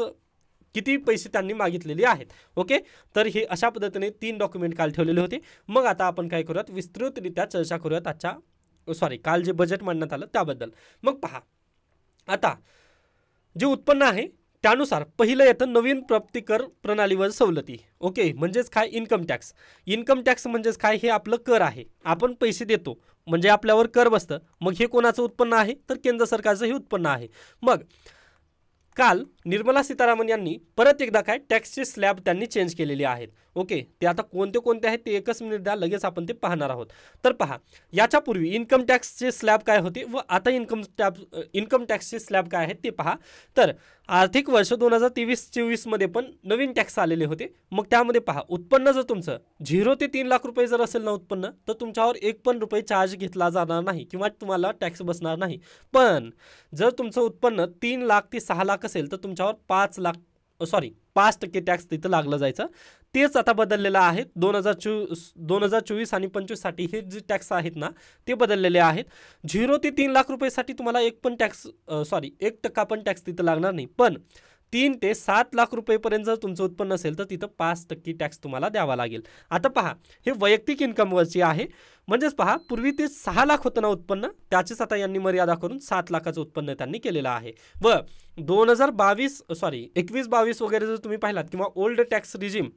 किती पैसे त्यांनी मागितलेले आहेत. ओके, तर हे अशा पद्धतीने 3 डॉक्युमेंट काल ठेवलेले होते. मग आता आपण काय करूयात, विस्तृतरित्या चर्चा करूयात काल जे बजेट मांडण्यात आलं त्याबद्दल. मग पहा, आता जे उत्पन्न आहे त्यानुसार पहिलं येतं नवीन प्राप्ती कर प्रणालीवर सवलती. ओके, म्हणजेच काय, इन्कम टॅक्स. इन्कम टॅक्स म्हणजेच काय, हे आपलं कर आहे, आपण पैसे देतो म्हणजे आपल्यावर कर बसतं. मग हे कोणाचं उत्पन्न आहे, तर केंद्र सरकारचं हे उत्पन्न आहे. मग काल निर्मला सीतारामन यांनी परत एकदा काय टॅक्सचे स्लॅब त्यांनी चेंज केलेले आहेत. ओके, ते आता कोणते आहेत ते एकच मिनिट द्या, लगेच आपण ते पाहणार आहोत. तर पहा, याच्यापूर्वी इन्कम टॅक्सचे स्लॅब काय होते व आता इन्कम टॅक्सचे स्लॅब काय आहेत ते पहा. तर आर्थिक वर्ष 2023-24 मध्ये पण नवीन टॅक्स आलेले होते. मग त्यामध्ये पहा, उत्पन्न जर तुमचं 0 ते 3 लाख रुपये जर असेल ना उत्पन्न, तर तुमच्यावर 1 पण रुपये चार्ज घेतला जाणार नाही किंवा तुम्हाला टॅक्स बसणार नाही. पण जर तुमचं उत्पन्न 3 लाख ते 6 लाख असेल तर तुमच्यावर 5% टॅक्स तिथं लागलं जायचं. तेच आता बदललेलं आहे 2024 आणि 25साठी हे जे टॅक्स आहेत ना ते बदललेले आहेत. 0 ते 3 लाख रुपयेसाठी तुम्हाला 1% पण टॅक्स तिथं लागणार नाही. पण 3 ते 7 लाख रुपयेपर्यंत जर तुमचं उत्पन्न असेल तर तिथं 5% टॅक्स तुम्हाला द्यावा लागेल. आता पहा, हे वैयक्तिक इन्कमवरची आहे. म्हणजेच पहा, पूर्वी ते 6 लाख होतं ना उत्पन्न, त्याचीच आता यांनी मर्यादा करून 7 लाखाचं उत्पन्न त्यांनी केलेलं आहे. व 21-22 वगैरे जर तुम्ही पाहिलात किंवा ओल्ड टॅक्स रिजिम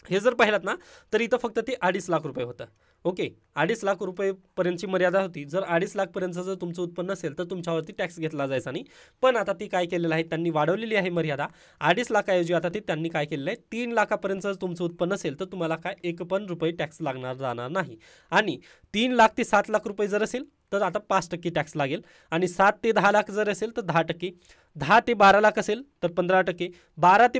हे जर पाहिलात ना, तर इथं फक्त ते 2.5 लाख रुपये होतं. ओके, 2.5 लाख रुपयेपर्यंतची मर्यादा होती. जर 2.5 लाखपर्यंत जर तुमचं उत्पन्न असेल तर तुमच्यावरती टॅक्स घेतला जायचा नाही. पण आता ती काय केलेलं आहे, त्यांनी वाढवलेली आहे मर्यादा. 2.5 लाखाऐवजी आता ते त्यांनी काय केलेलं आहे, 3 लाखापर्यंत जर तुमचं उत्पन्न असेल तर तुम्हाला काय 1 पण रुपये टॅक्स जाणार नाही. आणि 3 लाख ते 7 लाख रुपये जर असेल तर आता 5% टॅक्स लागेल. आणि 7 ते 10 लाख जर असेल तर 10%, 10 ते 12 लाख असेल तर 15%, 12 ते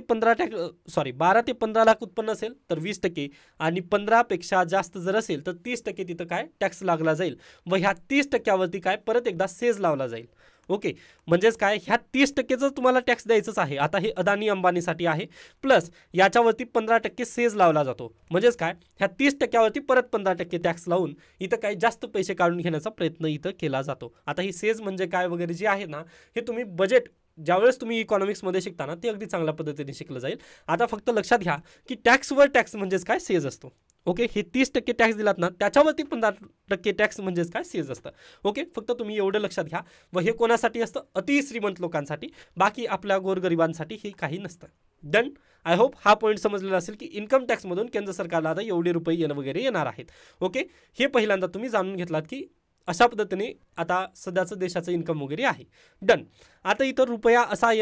15 लाख उत्पन्न असेल तर 20%, आणि 15पेक्षा जास्त जर असेल तर 30% तिथं काय टॅक्स लागला जाईल. व ह्या 30%वरती काय परत एकदा सेज लावला जाईल. ओके, म्हणजेच काय, ह्या 30%चं तुम्हाला टॅक्स द्यायचंच आहे. आता हे अदानी अंबानीसाठी आहे. प्लस याच्यावरती 15% सेज लावला जातो. म्हणजेच काय, ह्या 30%वरती परत 15% टॅक्स लावून इथं काही जास्त पैसे काढून घेण्याचा प्रयत्न इथं केला जातो. आता ही सेज म्हणजे काय वगैरे जे आहे ना, हे तुम्ही बजेट ज्यावेळेस तुम्ही इकॉनॉमिक्समध्ये शिकता ना ते अगदी चांगल्या पद्धतीने शिकलं जाईल. आता फक्त लक्षात घ्या की टॅक्सवर टॅक्स म्हणजेच काय, सेज असतो. ओके, हे 30% टॅक्स दिलात ना त्याच्यावरती 15% टॅक्स म्हणजेच काय, सेज असतं. ओके, फक्त तुम्ही एवढं लक्षात घ्या. व हे कोणासाठी असतं, अतिश्रीमंत लोकांसाठी. बाकी आपल्या गोरगरिबांसाठी हे काही नसतं. डन. आय होप हा पॉईंट समजलेला असेल की इन्कम टॅक्समधून केंद्र सरकारला आता एवढे रुपये वगैरे येणार आहेत. ओके, हे पहिल्यांदा तुम्ही जाणून घेतलात की अशा पद्धतीने आता सध्याचं देशाचं इन्कम वगैरे आहे. डन. आता इथं रुपया असा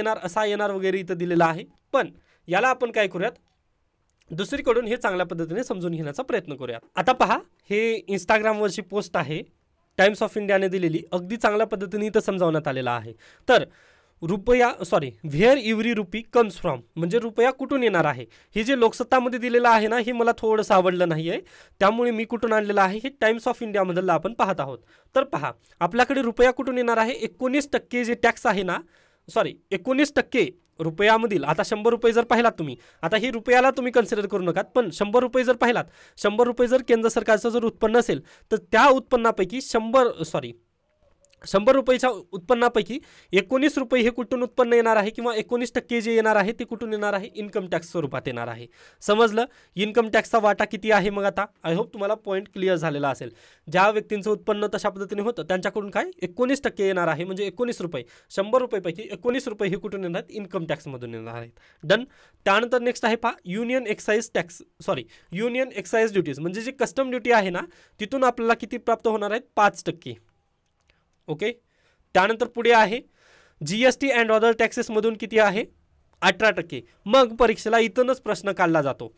येणार वगैरे इथं दिलेला आहे. पण याला आपण काय करूयात, दुसरीकडून हे चांगल्या पद्धतीने समजून घेण्याचा प्रयत्न करूया. आता पहा, हे इंस्टाग्रामवरची पोस्ट आहे, टाइम्स ऑफ इंडियाने दिलेली, अगदी चांगल्या पद्धतीने इथं समजावण्यात आलेला आहे. तर where every RuPay comes from, म्हणजे रुपया कुठून येणार आहे. हे जे लोकसत्तामध्ये दिलेलं आहे ना हे मला थोडंसं आवडलं नाही आहे, त्यामुळे मी कुठून आणलेलं आहे हे टाइम्स ऑफ इंडियामधलं आपण पाहत आहोत. तर पहा, आपल्याकडे रुपया कुठून येणार आहे, 19% जे टॅक्स आहे ना, 19% रुपयामधील. आता 100 रुपये जर पाहिलात तुम्ही, आता हे रुपयाला तुम्ही कन्सिडर करू नका, पण 100 रुपये जर पाहिलात, 100 रुपये जर केंद्र सरकारचं जर उत्पन्न असेल तर त्या उत्पन्नापैकी 100 रुपयेच्या उत्पन्नापैकी 19 रुपये हे कुठून उत्पन्न येणार आहे किंवा 19% जे येणार आहे ते कुठून येणार आहे, इन्कम टॅक्स स्वरूपात येणार आहे. समजलं, इन्कम टॅक्सचा वाटा किती आहे. मग आता आय होप तुम्हाला पॉईंट क्लिअर झालेला असेल. ज्या व्यक्तींचं उत्पन्न तशा पद्धतीने होतं त्यांच्याकडून काय 19% येणार आहे, म्हणजे 19 रुपये. 100 रुपयेपैकी 19 रुपये हे कुठून येणार आहेत, इन्कम टॅक्समधून येणार आहेत. डन. त्यानंतर नेक्स्ट आहे पहा, युनियन एक्साइज ड्युटीज, म्हणजे जी कस्टम ड्युटी आहे ना तिथून आपल्याला किती प्राप्त होणार आहेत, 5%. ओके, त्यानंतर पुढे आहे GST अँड अदर टॅक्सेसमधून किती आहे, 18%. मग परीक्षेला इथूनच प्रश्न काढला जातो,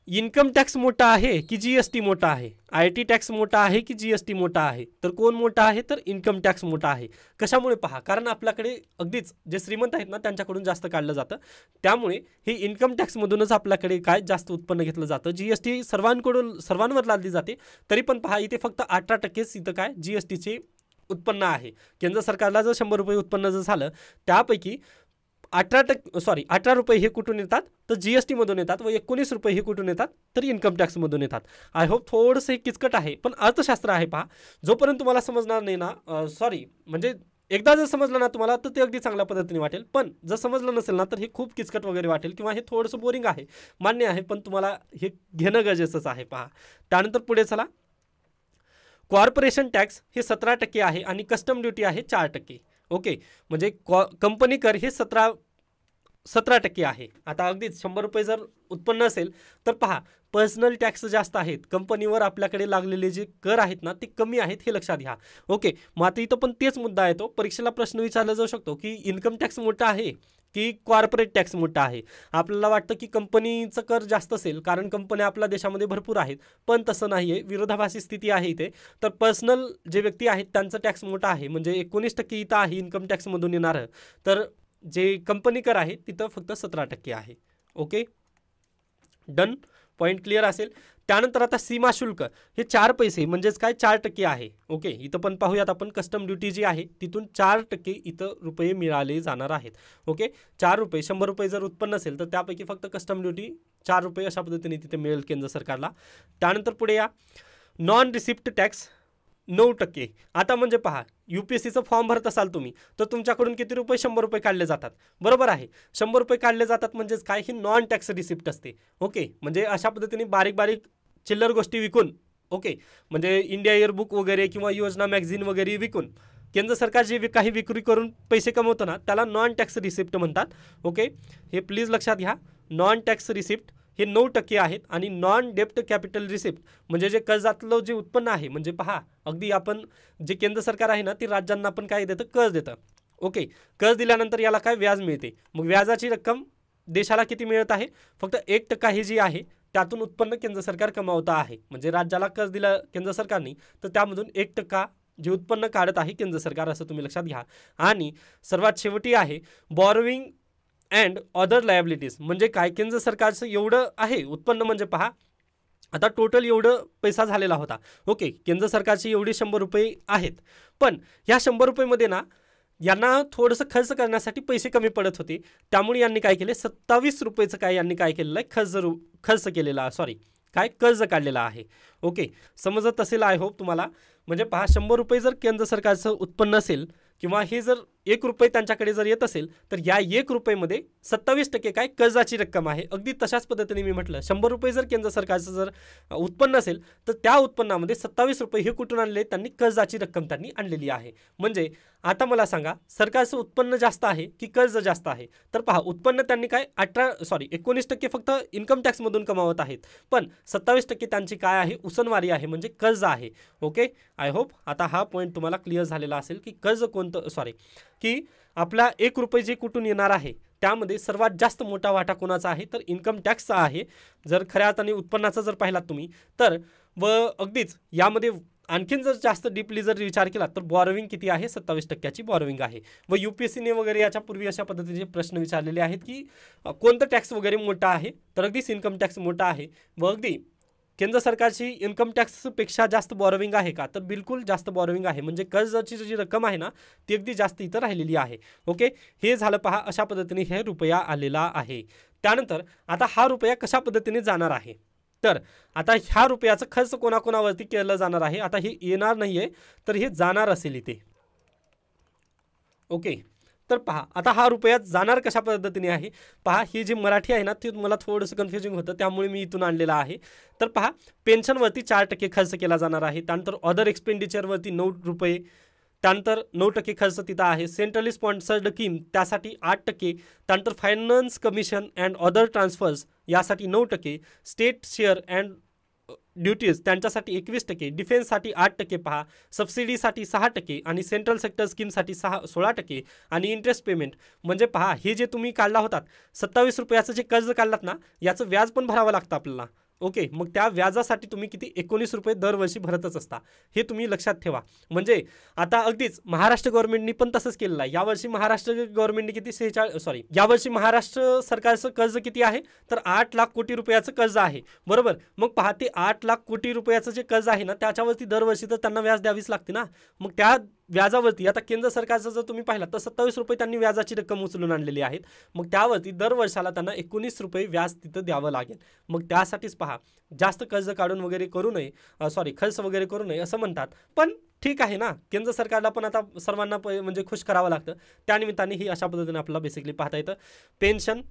इन्कम टॅक्स मोठा आहे की GST मोठा आहे, IT टॅक्स मोठा आहे की GST मोठा आहे. तर कोण मोठा आहे, तर इन्कम टॅक्स मोठा आहे. कशामुळे पहा, कारण आपल्याकडे अगदीच जे श्रीमंत आहेत ना त्यांच्याकडून जास्त काढलं जातं, त्यामुळे हे इन्कम टॅक्समधूनच आपल्याकडे काय जास्त उत्पन्न घेतलं जातं. GST सर्वांवर लादली जाते, तरी पण पहा इथे फक्त 18%च इथं काय GSTचे उत्पन्न आहे. केंद्र सरकारला जर 100 रुपये उत्पन्न जर झालं त्यापैकी 18 रुपये हे कुठून येतात तर GST मधून येतात व 19 रुपये हे कुठून येतात तर इन्कम टॅक्समधून येतात. आय होप थोडंसं हे किचकट आहे पण अर्थशास्त्र आहे पहा. जोपर्यंत तुम्हाला समजणार नाही ना म्हणजे एकदा जर समजलं ना तुम्हाला तर ते अगदी चांगल्या पद्धतीने वाटेल, पण जर समजलं नसेल ना तर हे खूप किचकट वगैरे वाटेल किंवा हे थोडंसं बोरिंग आहे, मान्य आहे, पण तुम्हाला हे घेणं गरजेचंच आहे पहा. त्यानंतर पुढे चला. कॉर्पोरेशन टॅक्स हे 17% आहे आणि कस्टम ड्युटी आहे 4%. ओके, म्हणजे कंपनी कर हे 17% आहे. आता अगदीच 100 रुपये जर उत्पन्न असेल तर पहा पर्सनल टॅक्स जास्त आहेत, कंपनीवर आपल्याकडे लागलेले जे कर आहेत ना ते कमी आहेत, हे लक्षात घ्या. ओके, मग आता इथं पण तेच मुद्दा आहे, तो परीक्षेला प्रश्न विचारला जाऊ शकतो की इन्कम टॅक्स मोठा आहे की कॉर्पोरेट टॅक्स मोठा आहे. आपल्याला वाटतं की कंपनीचं कर जास्त असेल कारण कंपन्या आपल्या देशामध्ये भरपूर आहेत, पण तसं नाही आहे, विरोधाभासी स्थिती आहे इथे. तर पर्सनल जे व्यक्ती आहेत त्यांचं टॅक्स मोठा आहे, म्हणजे 19% इथं आहे इन्कम टॅक्समधून येणारं, तर जे कंपनी कर आहे तिथं फक्त 17% आहे. ओके, डन, पॉईंट क्लिअर असेल. त्यानंतर आता सीमा शुल्क हे 4 पैसे म्हणजेच काय 4% आहे. ओके, इथं पण पाहूयात आपण कस्टम ड्युटी जी आहे तिथून 4% इथं रुपये मिळाले जाणार आहेत. ओके, 4 रुपये 100 रुपये जर उत्पन्न असेल तर त्यापैकी फक्त कस्टम ड्युटी 4 रुपये अशा पद्धतीने तिथे मिळेल केंद्र सरकारला. त्यानंतर पुढे या नॉन रिसिप्ट टॅक्स 9%. आता म्हणजे पहा UPSCचं फॉर्म भरत असाल तुम्ही तर तुमच्याकडून किती रुपये 100 रुपये काढले जातात, बरोबर आहे. 100 रुपये काढले जातात म्हणजेच काय, ही नॉन टॅक्स रिसिप्ट असते. ओके, म्हणजे अशा पद्धतीने बारीक बारीक चिल्लर गोष्टी विकून, ओके, म्हणजे इंडिया इयरबुक वगैरे किंवा योजना मॅगझिन वगैरे विकून केंद्र सरकार जे काही विक्री करून पैसे कमवतं ना त्याला नॉन टॅक्स रिसिप्ट म्हणतात. ओके, हे प्लीज लक्षात घ्या. नॉन टॅक्स रिसिप्ट हे 9% आहेत आणि नॉन डेप्ट कॅपिटल रिसिप्ट म्हणजे जे कर्जातलं जे उत्पन्न आहे, म्हणजे पहा अगदी आपण जे केंद्र सरकार आहे ना ते राज्यांना पण काय देतं, कर्ज देतं. ओके, कर्ज दिल्यानंतर याला काय व्याज मिळते, मग व्याजाची रक्कम देशाला किती मिळत आहे, फक्त 1% ही जी आहे त्यातून उत्पन्न केंद्र सरकार कमावतं आहे. म्हणजे राज्याला कर्ज दिलं केंद्र सरकारने तर त्यामधून 1% जे उत्पन्न काढत आहे केंद्र सरकार, असं तुम्ही लक्षात घ्या. आणि सर्वात शेवटी आहे बॉरोविंग अँड अदर लायबिलिटीज, म्हणजे काय, केंद्र सरकारचं एवढं आहे उत्पन्न, म्हणजे पहा आता टोटल एवढं पैसा झालेला होता. ओके, केंद्र सरकारचे एवढे 100 रुपये आहेत, पण ह्या 100 रुपयेमध्ये ना यांना थोडंसं खर्च करण्यासाठी पैसे कमी पडत होते, त्यामुळे यांनी काय केले 27 रुपयेचं काय यांनी काय केलेलं आहे, खर्च केलेला कर्ज काढलेला आहे. ओके, समजत असेल आय होप तुम्हाला. म्हणजे पहा 100 रुपये जर केंद्र सरकारचं उत्पन्न असेल किंवा हे जर 1 रुपये त्यांच्याकडे जर येत असेल तर या 1 रुपयेमध्ये 27% काय कर्जाची रक्कम आहे. अगदी तशाच पद्धतीने मी म्हटलं 100 रुपये जर केंद्र सरकारचं जर उत्पन्न असेल तर त्या उत्पन्नामध्ये 27 रुपये हे कुठून आणले, त्यांनी कर्जाची रक्कम त्यांनी आणलेली आहे. म्हणजे आता मला सांगा सरकारचं उत्पन्न जास्त आहे की कर्ज जास्त आहे, तर पहा उत्पन्न त्यांनी काय 19% फक्त इन्कम टॅक्समधून कमावत आहेत, पण 27% त्यांची काय आहे, उसनवारी आहे, म्हणजे कर्ज आहे. ओके, आय होप आता हा पॉईंट तुम्हाला क्लिअर झालेला असेल की कर्ज की आपला 1 रुपये जे कुठून येणार आहे त्यामध्ये सर्वात जास्त मोठा वाटा कोणाचा आहे तर इन्कम टॅक्सचा आहे. जर खऱ्या अर्थाने उत्पन्नाचा जर पाहिलात तुम्ही तर, व अगदीच यामध्ये आणखीन जर जास्त डीपली जर विचार केला तर बॉरोविंग किती आहे, 27%ची बॉरोविंग आहे. व UPSCने वगैरे याच्यापूर्वी अशा पद्धतीचे प्रश्न विचारलेले आहेत की कोणतं टॅक्स वगैरे मोठा आहे, तर अगदीच इन्कम टॅक्स मोठा आहे. व अगदी केंद्र सरकारची इन्कम टॅक्सपेक्षा जास्त बॉरोविंग आहे का, तर बिलकुल जास्त बॉरोविंग आहे, म्हणजे कर्जाची जी रक्कम आहे ना ती अगदी जास्त इथं राहिलेली आहे. ओके, हे झालं पहा, अशा पद्धतीने हे रुपया आलेला आहे. त्यानंतर आता हा रुपया कशा पद्धतीने जाणार आहे, तर आता ह्या रुपयाचं खर्च कोणाकोणावरती केलं जाणार आहे, आता हे येणार नाही आहे तर हे जाणार असेल इथे. ओके, तर पहा आता हा रुपया जाणार कशा पद्धतीने आहे, पहा ही जी मराठी आहे ना ती मला थोडंसं कन्फ्युजिंग होतं त्यामुळे मी इथून आणलेला आहे. तर पहा पेन्शनवरती 4% खर्च केला जाणार आहे. त्यानंतर अदर एक्सपेंडिचरवरती 9 रुपये, त्यानंतर 9% खर्च तिथं आहे. सेंट्रली स्पॉन्सर्ड स्कीम त्यासाठी 8%, त्यानंतर finance commission and other transfers यासाठी 9%, स्टेट शेअर अँड ड्युटीज त्यांच्यासाठी 21%, डिफेन्ससाठी 8% पहा, सबसिडीसाठी 6% आणि सेंट्रल सेक्टर स्कीमसाठी 16% आणि इंटरेस्ट पेमेंट म्हणजे पहा हे जे तुम्ही काढला होतात 27 रुपयाचं जे कर्ज काढलात ना याचं व्याज पण भरावं लागतं आपल्याला. ओके, मग त्या व्याजासाठी तुम्ही किती 19 रुपये दरवर्षी भरतच असता, हे तुम्ही लक्षात ठेवा. म्हणजे आता अगदीच महाराष्ट्र गव्हर्नमेंटनी पण तसंच केलेलं आहे. यावर्षी महाराष्ट्र गव्हर्नमेंटने किती यावर्षी महाराष्ट्र सरकारचं कर्ज किती आहे तर 8 लाख कोटी रुपयाचं कर्ज आहे, बरोबर. मग पहा ते 8 लाख कोटी रुपयाचं जे कर्ज आहे ना त्याच्यावरती दरवर्षी तर त्यांना व्याज द्यावीच लागते ना. मग त्या व्याजावरती आता केंद्र सरकारचं जर तुम्ही पाहिलं तर 27 रुपये त्यांनी व्याजाची रक्कम उचलून आणलेली आहेत. मग त्यावरती दर वर्षाला त्यांना 19 रुपये व्याज तिथं द्यावं लागेल. मग त्यासाठीच पहा जास्त कर्ज काढून वगैरे करू नये, खर्च वगैरे करू नये असं म्हणतात. पण ठीक आहे ना, केंद्र सरकारला पण आता सर्वांना म्हणजे खुश करावं लागतं. त्यानिमित्ताने ही अशा पद्धतीने आपल्याला बेसिकली पाहता येतं. पेन्शन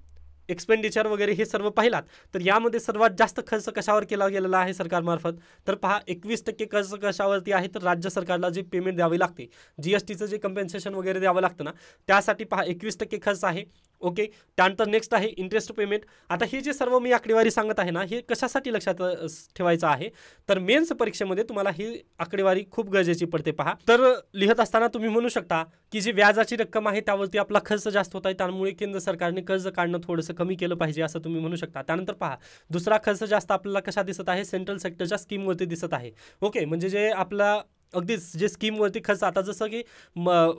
एक्सपेंडिचर वगैरे हे सर्व पाहिलात तर यामध्ये सर्वात जास्त खर्च कशावर केला गेलेला आहे सरकारमार्फत, तर पहा 21% खर्च कशावरती आहे, तर राज्य सरकारला जे पेमेंट द्यावी लागते, जीएसटीचं जे कंपेन्सेशन वगैरे द्यावं लागतं ना, त्यासाठी पहा 21% खर्च आहे. ओके, त्यानंतर नेक्स्ट आहे इंटरेस्ट पेमेंट. आता हे जे सर्व मी आकडेवारी सांगत आहे ना, हे कशासाठी लक्षात ठेवायचं आहे, तर मेन्स परीक्षेमध्ये तुम्हाला ही आकडेवारी खूप गरजेची पडते. पहा, तर लिहित असताना तुम्ही म्हणू शकता की जी व्याजाची रक्कम आहे त्यावरती आपला खर्च जास्त होत आहे, त्यामुळे केंद्र सरकारने कर्ज काढणं थोडंसं कमी केलं पाहिजे असं तुम्ही म्हणू शकता. त्यानंतर पहा दुसरा खर्च जास्त आपल्याला कशा दिसत आहे, सेंट्रल सेक्टरच्या स्कीमवरती दिसत आहे. ओके, म्हणजे जे आपला अगदीच जे स्कीमवरती खर्च, आता जसं की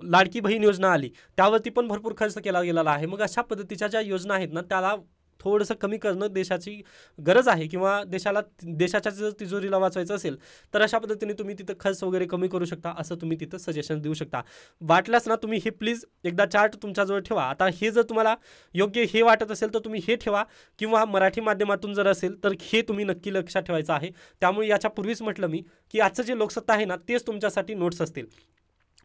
लाडकी बहीण योजना आली त्यावरती पण भरपूर खर्च केला गेलेला आहे. मग अशा पद्धतीच्या ज्या योजना आहेत ना त्याला थोडंसं कमी करणं देशाची गरज आहे, किंवा देशाच्या जर तिजोरीला वाचवायचं असेल तर अशा पद्धतीने तुम्ही तिथं खर्च वगैरे कमी करू शकता, असं तुम्ही तिथं सजेशन देऊ शकता. वाटल्यास ना तुम्ही हे प्लीज एकदा चार्ट तुमच्याजवळ ठेवा. आता हे जर तुम्हाला योग्य हे वाटत असेल तर तुम्ही हे ठेवा, किंवा मराठी माध्यमातून जर असेल तर हे तुम्ही नक्की लक्षात ठेवायचं आहे. त्यामुळे याच्यापूर्वीच म्हटलं मी की आजचं जे लोकसत्ता आहे ना तेच तुमच्यासाठी नोट्स असतील.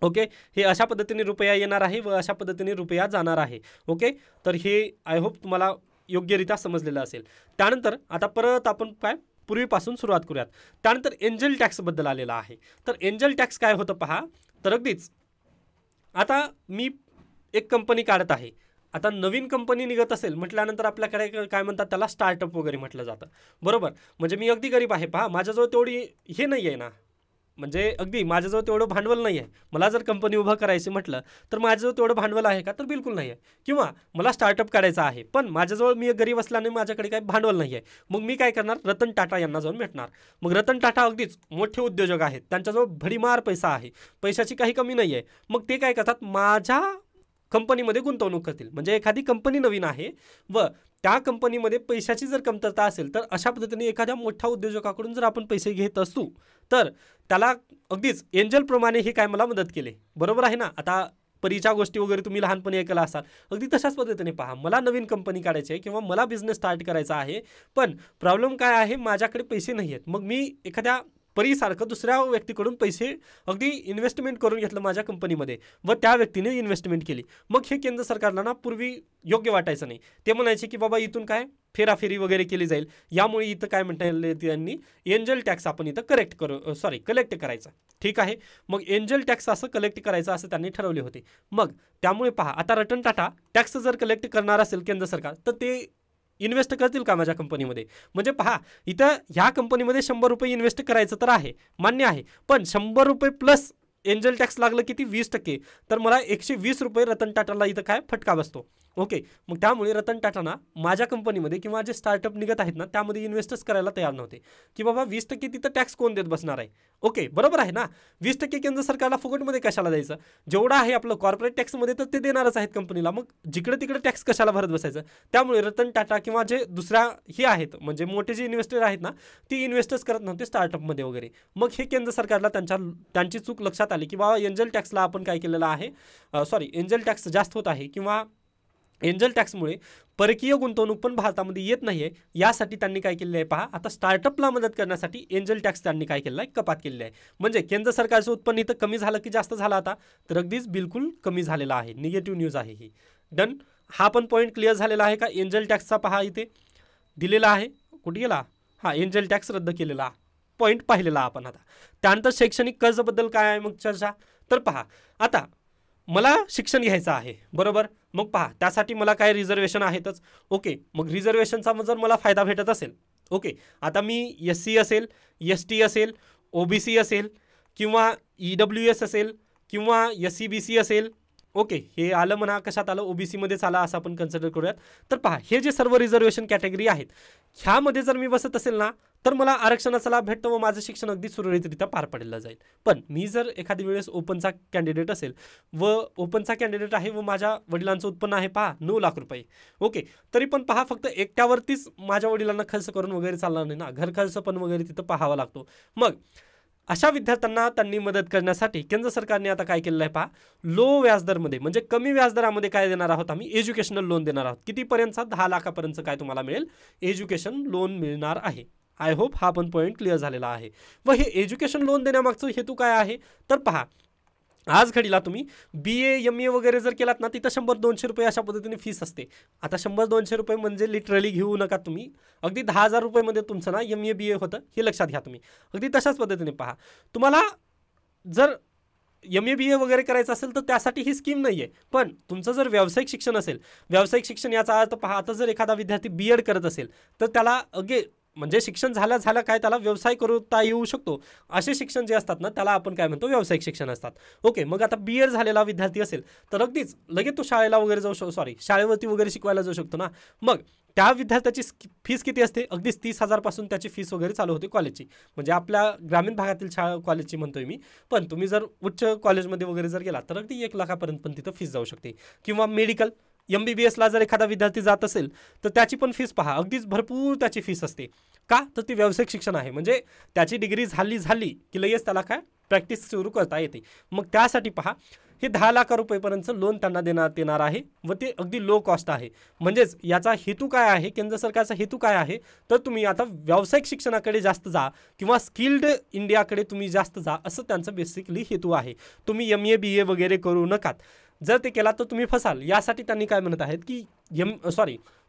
ओके, हे अशा पद्धतीने रुपया येणार आहे व अशा पद्धतीने रुपया जाणार आहे. ओके, तर हे आय होप तुम्हाला योग्यरित्या समजलेलं असेल. त्यानंतर आता परत आपण काय पूर्वीपासून सुरुवात करूयात. त्यानंतर एंजल टॅक्सबद्दल आलेला आहे. तर एंजल टॅक्स काय होतं पहा, तर अगदीच आता मी एक कंपनी काढत आहे. आता नवीन कंपनी निघत असेल म्हटल्यानंतर आपल्याकडे काय म्हणतात त्याला स्टार्टअप वगैरे म्हटलं जातं, बरोबर. म्हणजे मी अगदी गरीब आहे, पहा माझ्याजवळ तेवढी हे नाही आहे ना, म्हणजे अगदी माझ्याजवळ तेवढं भांडवल नाही आहे. मला जर कंपनी उभं करायची म्हटलं तर माझ्याजवळ तेवढं भांडवल आहे का, तर बिलकुल नाही आहे. किंवा मला स्टार्टअप करायचं आहे पण माझ्याजवळ मी गरीब असल्याने माझ्याकडे काही भांडवल नाही आहे. मग मी काय करणार, रतन टाटा यांना जाऊन भेटणार. मग रतन टाटा अगदीच मोठे उद्योजक आहेत, त्यांच्याजवळ भडीमार पैसा आहे, पैशाची काही कमी नाही आहे. मग ते काय करतात, माझ्या कंपनीमध्ये गुंतवणूक करतील. म्हणजे एखादी कंपनी नवीन आहे व त्या कंपनीमध्ये पैशाची जर कमतरता असेल तर अशा पद्धतीने एखाद्या मोठ्या उद्योजकाकडून जर आपण पैसे घेत असू तर त्याला अगदीच एंजलप्रमाणे हे काय मला मदत केले, बरोबर आहे ना. आता परीच्या गोष्टी वगैरे तुम्ही लहानपणी ऐकला असाल, अगदी तशाच पद्धतीने पहा, मला नवीन कंपनी काढायची आहे किंवा मला बिझनेस स्टार्ट करायचा आहे, पण प्रॉब्लेम काय आहे, माझ्याकडे पैसे नाही आहेत. मग मी एखाद्या परीसारखं दुसऱ्या व्यक्तीकडून पैसे अगदी इन्व्हेस्टमेंट करून घेतलं माझ्या कंपनीमध्ये व त्या व्यक्तीने इन्व्हेस्टमेंट केली. मग हे केंद्र सरकारला ना पूर्वी योग्य वाटायचं नाही. ते म्हणायचे की बाबा इथून काय फेराफेरी वगैरे केली जाईल, यामुळे इथं काय म्हणता येईल, त्यांनी एंजल टॅक्स आपण इथं कलेक्ट करायचा. ठीक आहे, मग एंजल टॅक्स असं कलेक्ट करायचं असं त्यांनी ठरवले होते. मग त्यामुळे पहा आता रतन टाटा टॅक्स जर कलेक्ट करणार असेल केंद्र सरकार तर ते इन्व्हेस्ट करतील का माझ्या कंपनीमध्ये. म्हणजे पहा इथं ह्या कंपनीमध्ये 100 रुपये इन्व्हेस्ट करायचं तर आहे, मान्य आहे, पण 100 रुपये प्लस एंजल टॅक्स लागलं किती 20%, तर मला 120 रुपये रतन टाटाला इथं काय फटका बसतो. ओके, मग त्यामुळे रतन टाटाना माझ्या कंपनीमध्ये किंवा जे स्टार्टअप निघत आहेत ना त्यामध्ये इन्व्हेस्टच करायला तयार नव्हते, की बाबा 20% तिथं टॅक्स कोण देत बसणार आहे. ओके, बरोबर आहे ना, 20% केंद्र सरकारला फुकटमध्ये कशाला द्यायचं, जेवढं आहे आपलं कॉर्पोरेट टॅक्समध्ये तर ते देणारच आहेत कंपनीला, मग जिकडे तिकडे टॅक्स कशाला भरत बसायचं. त्यामुळे रतन टाटा किंवा जे दुसऱ्या हे आहेत म्हणजे मोठे जे इन्व्हेस्टर आहेत ना ती इन्व्हेस्टच करत नव्हते स्टार्टअपमध्ये वगैरे. मग हे केंद्र सरकारला त्यांची चूक लक्षात आली की बाबा एंजल टॅक्सला आपण काय केलेलं आहे, एंजल टॅक्स जास्त होत आहे किंवा एंजल टॅक्समुळे परकीय गुंतवणूक पण भारतामध्ये येत नाही आहे. यासाठी त्यांनी काय केलेलं आहे पहा, आता स्टार्टअपला मदत करण्यासाठी एंजल टॅक्स त्यांनी काय केलेला आहे, कपात केलेली आहे. म्हणजे केंद्र सरकारचं उत्पन्न इथं कमी झालं की जास्त झालं, आता तर अगदीच बिलकुल कमी झालेला आहे. निगेटिव्ह न्यूज आहे ही. डन, हा पण पॉईंट क्लिअर झालेला आहे का. एंजल टॅक्सचा पहा इथे दिलेला आहे, कुठे गेला हा, एंजल टॅक्स रद्द केलेला पॉईंट पाहिलेला आपण. आता त्यानंतर शैक्षणिक कर्जाबद्दल काय आहे मग चर्चा, तर पहा आता मला शिक्षण घ्यायचं आहे, बरोबर. मग पहा त्यासाठी मला काय रिझर्वेशन आहेतच. ओके, मग रिझर्वेशनचा जर मला फायदा भेटत असेल, ओके, आता मी SC असेल, ST असेल, OBC असेल किंवा EWS असेल किंवा SCBC असेल. ओके, हे आलं म्हणा, कशात आलं, OBC मध्येच आलं असं आपण कन्सिडर करूयात. तर पहा हे जे सर्व रिझर्वेशन कॅटेगरी आहेत ह्यामध्ये जर मी बसत असेल ना तर मला आरक्षणाचा लाभ भेटतो व माझं शिक्षण अगदी सुरळीतरित्या पार पडलं जाईल. पण मी जर एखादी वेळेस ओपनचा कॅन्डिडेट असेल व ओपनचा कॅन्डिडेट आहे व माझ्या वडिलांचं उत्पन्न आहे पहा 9 लाख रुपये, ओके, तरी पण पहा फक्त एकट्यावरतीच माझ्या वडिलांना खर्च करून वगैरे चालणार नाही ना, घर खर्च पण वगैरे तिथं पाहावा लागतो. मग अशा विद्यार्थ्यांना त्यांनी मदत करण्यासाठी केंद्र सरकारने आता काय केलेलं आहे पहा, लो व्याजदरमध्ये म्हणजे कमी व्याजदरामध्ये काय देणार आहोत आम्ही, एज्युकेशनल लोन देणार आहोत. कितीपर्यंतचा, 10 लाखापर्यंत काय तुम्हाला मिळेल, एज्युकेशन लोन मिळणार आहे. आय होप हा पण पॉईंट क्लिअर झालेला आहे. व हे एज्युकेशन लोन देण्यामागचं हेतू काय आहे तर पहा, आज घडीला तुम्ही BA MA वगैरे जर केलात ना, तिथं 100-200 रुपये अशा पद्धतीने फीस असते. आता 100-200 रुपये म्हणजे लिटरली घेऊ नका तुम्ही, अगदी 10,000 रुपयेमध्ये तुमचं ना MA BA होतं, हे लक्षात घ्या तुम्ही. अगदी तशाच पद्धतीने पहा, तुम्हाला जर MA BA वगैरे करायचं असेल तर त्यासाठी ही स्कीम नाही आहे. पण तुमचं जर व्यावसायिक शिक्षण असेल, व्यावसायिक शिक्षण याचा अर्थ पहा, आता जर एखादा विद्यार्थी BEd करत असेल तर त्याला म्हणजे शिक्षण झालं काय, त्याला व्यवसाय करता येऊ शकतो. असे शिक्षण जे असतात ना, त्याला आपण काय म्हणतो, व्यावसायिक शिक्षण असतात. ओके, मग आता BEd झालेला विद्यार्थी असेल तर अगदीच लगेच तो शाळेला वगैरे शाळेवरती वगैरे शिकवायला जाऊ शकतो ना. मग त्या विद्यार्थ्याची फीस किती असते, अगदीच 30,000 पासून त्याची फीस वगैरे चालू होते कॉलेजची. म्हणजे आपल्या ग्रामीण भागातील शाळा कॉलेजची म्हणतोय मी. पण तुम्ही जर उच्च कॉलेजमध्ये वगैरे जर गेला तर अगदी 1 लाखापर्यंत पण तिथं फीस जाऊ शकते. किंवा मेडिकल MBBSला जर एखादा विद्यार्थी जात असेल तर त्याची पण फीस पहा, अगदीच भरपूर त्याची फीस असते. का तर ती व्यावसायिक शिक्षण आहे. म्हणजे त्याची डिग्री झाली की लगेच त्याला काय प्रॅक्टिस सुरू करता येते. मग त्यासाठी पहा, हे 10 लाख रुपयेपर्यंतचं लोन त्यांना देण्यात येणार आहे व ते अगदी लो कॉस्ट आहे. म्हणजेच याचा हेतू काय आहे, केंद्र सरकारचा हेतू काय आहे तर तुम्ही आता व्यावसायिक शिक्षणाकडे जास्त जा किंवा स्किल्ड इंडियाकडे तुम्ही जास्त जा, असं त्यांचं बेसिकली हेतू आहे. तुम्ही MA BA वगैरे करू नकात. जर ते केला तर तुम्ही फसाल. यासाठी त्यांनी काय म्हणत आहेत की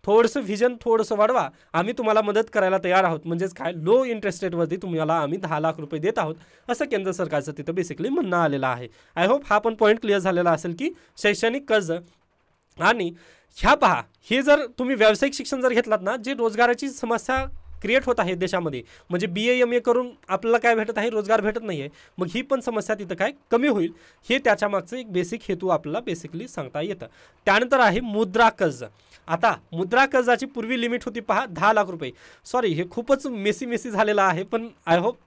थोडंसं व्हिजन थोडंसं वाढवा, आम्ही तुम्हाला मदत करायला तयार आहोत. म्हणजेच काय, लो इंटरेस्ट रेटवरती तुम्हाला आम्ही 10 लाख रुपये देत आहोत, असं केंद्र सरकारचं तिथं बेसिकली म्हणणं आलेलं आहे. आय होप हा पण पॉईंट क्लिअर झालेला असेल की शैक्षणिक कर्ज आणि ह्या पहा, हे जर तुम्ही व्यावसायिक शिक्षण जर घेतलात ना, जे रोजगाराची समस्या क्रिएट होत आहे देशामध्ये, म्हणजे BA MA करून आपल्याला काय भेटत आहे, रोजगार भेटत नाही आहे. मग ही पण समस्या तिथं काय कमी होईल, हे त्याच्या मागचं एक बेसिक हेतू आपल्याला बेसिकली सांगता येतं. त्यानंतर आहे मुद्रा कर्ज. आता मुद्रा कर्जाची पूर्वी लिमिट होती पहा 10 लाख रुपये. सॉरी, हे खूपच मेसी झालेलं आहे, पण आय होप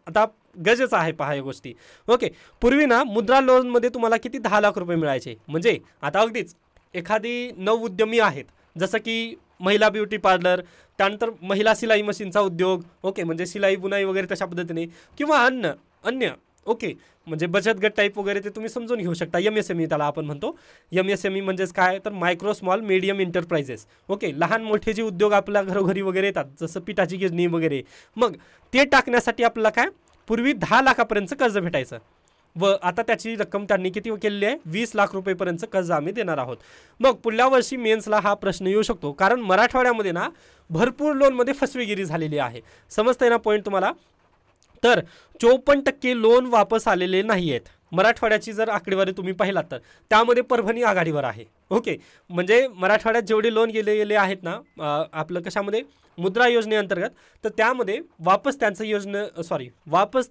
आता गरजेचं आहे पहा या गोष्टी. ओके, पूर्वी ना मुद्रा लोनमध्ये तुम्हाला किती 10 लाख रुपये मिळायचे. म्हणजे आता अगदीच एखादी नवउद्यमी आहेत, जसं की महिला ब्युटी पार्लर, त्यानंतर महिला सिलाई मशीनचा उद्योग, ओके, म्हणजे सिलाई बुनाई वगैरे तशा पद्धतीने, किंवा अन्य ओके, म्हणजे बचत गट टाईप वगैरे ते तुम्ही समजून घेऊ शकता. MSME त्याला आपण म्हणतो. MSME म्हणजेच काय तर micro small medium enterprises. Okay, लहान मोठे जे उद्योग आपल्या घरोघरी वगैरे येतात, जसं पिठाची गिरणी वगैरे, मग ते टाकण्यासाठी आपल्याला काय पूर्वी 10 लाखापर्यंतचं कर्ज भेटायचं. व आता त्याची रक्कम त्यांनी किती केलेली आहे, 20 लाख रुपयेपर्यंतचं कर्ज आम्ही देणार आहोत. मग पुढल्या वर्षी मेन्सला हा प्रश्न येऊ शकतो, कारण मराठवाड्यामध्ये ना भरपूर लोनमध्ये फसवेगिरी झालेली आहे. समजतंय ना पॉईंट तुम्हाला. तर 54% लोन वापस आलेले नाही आहेत. मराठवाड्याची जर आकडेवारी तुम्ही पाहिलात तर त्यामध्ये परभणी आघाडीवर आहे. ओके, म्हणजे मराठवाड्यात जेवढे लोन गेले आहेत ना, आपलं कशामध्ये, मुद्रा योजनेअंतर्गत, तर त्यामध्ये वापस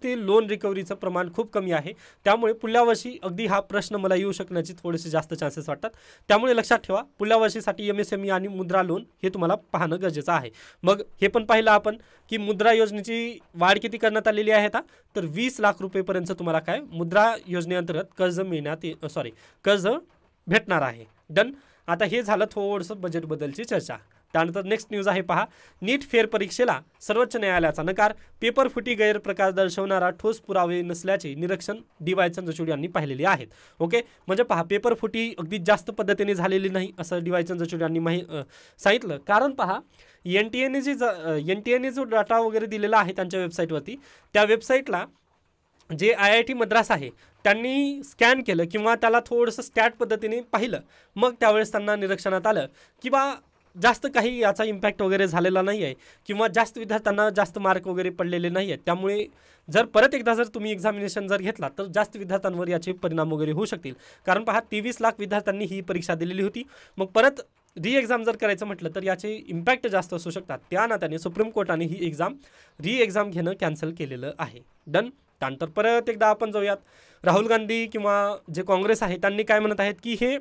ते लोन रिकव्हरीचं प्रमाण खूप कमी आहे. त्यामुळे पुढल्या वर्षी अगदी हा प्रश्न मला येऊ शकण्याची थोडेसे जास्त चान्सेस वाटतात. त्यामुळे लक्षात ठेवा, पुढल्या वर्षीसाठी MSME आणि मुद्रा लोन हे तुम्हाला पाहणं गरजेचं आहे. मग हे पण पाहिलं आपण की मुद्रा योजनेची वाढ किती करण्यात आलेली आहे आता, तर 20 लाख रुपयेपर्यंत तुम्हाला काय मुद्रा योजनेअंतर्गत कर्ज भेटणार आहे. डन. आता हे झालं थोडंसं बजेटबद्दलची चर्चा. त्यानंतर नेक्स्ट न्यूज आहे पहा, नीट फेरपरीक्षेला सर्वोच्च न्यायालयाचा नकार, पेपरफुटी गैरप्रकार दर्शवणारा ठोस पुरावे नसल्याचे निरीक्षण DY चंद्रचूड यांनी पाहिलेले आहेत. ओके, म्हणजे पहा, पेपरफुटी अगदी जास्त पद्धतीने झालेली नाही असं DY चंद्रचूड यांनी सांगितलं. कारण पहा, NTAने जो डाटा वगैरे दिलेला आहे त्यांच्या वेबसाईटवरती, त्या वेबसाईटला जे IIT मद्रास आहे त्यांनी स्कॅन केलं किंवा त्याला थोडंसं स्टॅट पद्धतीने पाहिलं. मग त्यावेळेस त्यांना निरीक्षणात आलं की जास्त काही याचा इम्पॅक्ट वगैरे झालेला नाही आहे किंवा जास्त विद्यार्थ्यांना जास्त मार्क वगैरे पडलेले नाही आहेत. त्यामुळे जर परत एकदा जर तुम्ही एक्झामिनेशन जर घेतला तर जास्त विद्यार्थ्यांवर याचे परिणाम वगैरे होऊ शकतील. कारण पहा, 23 लाख विद्यार्थ्यांनी ही परीक्षा दिलेली होती. मग परत एक्झाम जर करायचं म्हटलं तर याचे इम्पॅक्ट जास्त असू शकतात. त्या नात्याने सुप्रीम कोर्टाने ही एक्झाम घेणं कॅन्सल केलेलं आहे. डन. त्यानंतर परत एकदा आपण जाऊयात, राहुल गांधी किंवा जे काँग्रेस आहे त्यांनी काय म्हणत आहेत की हे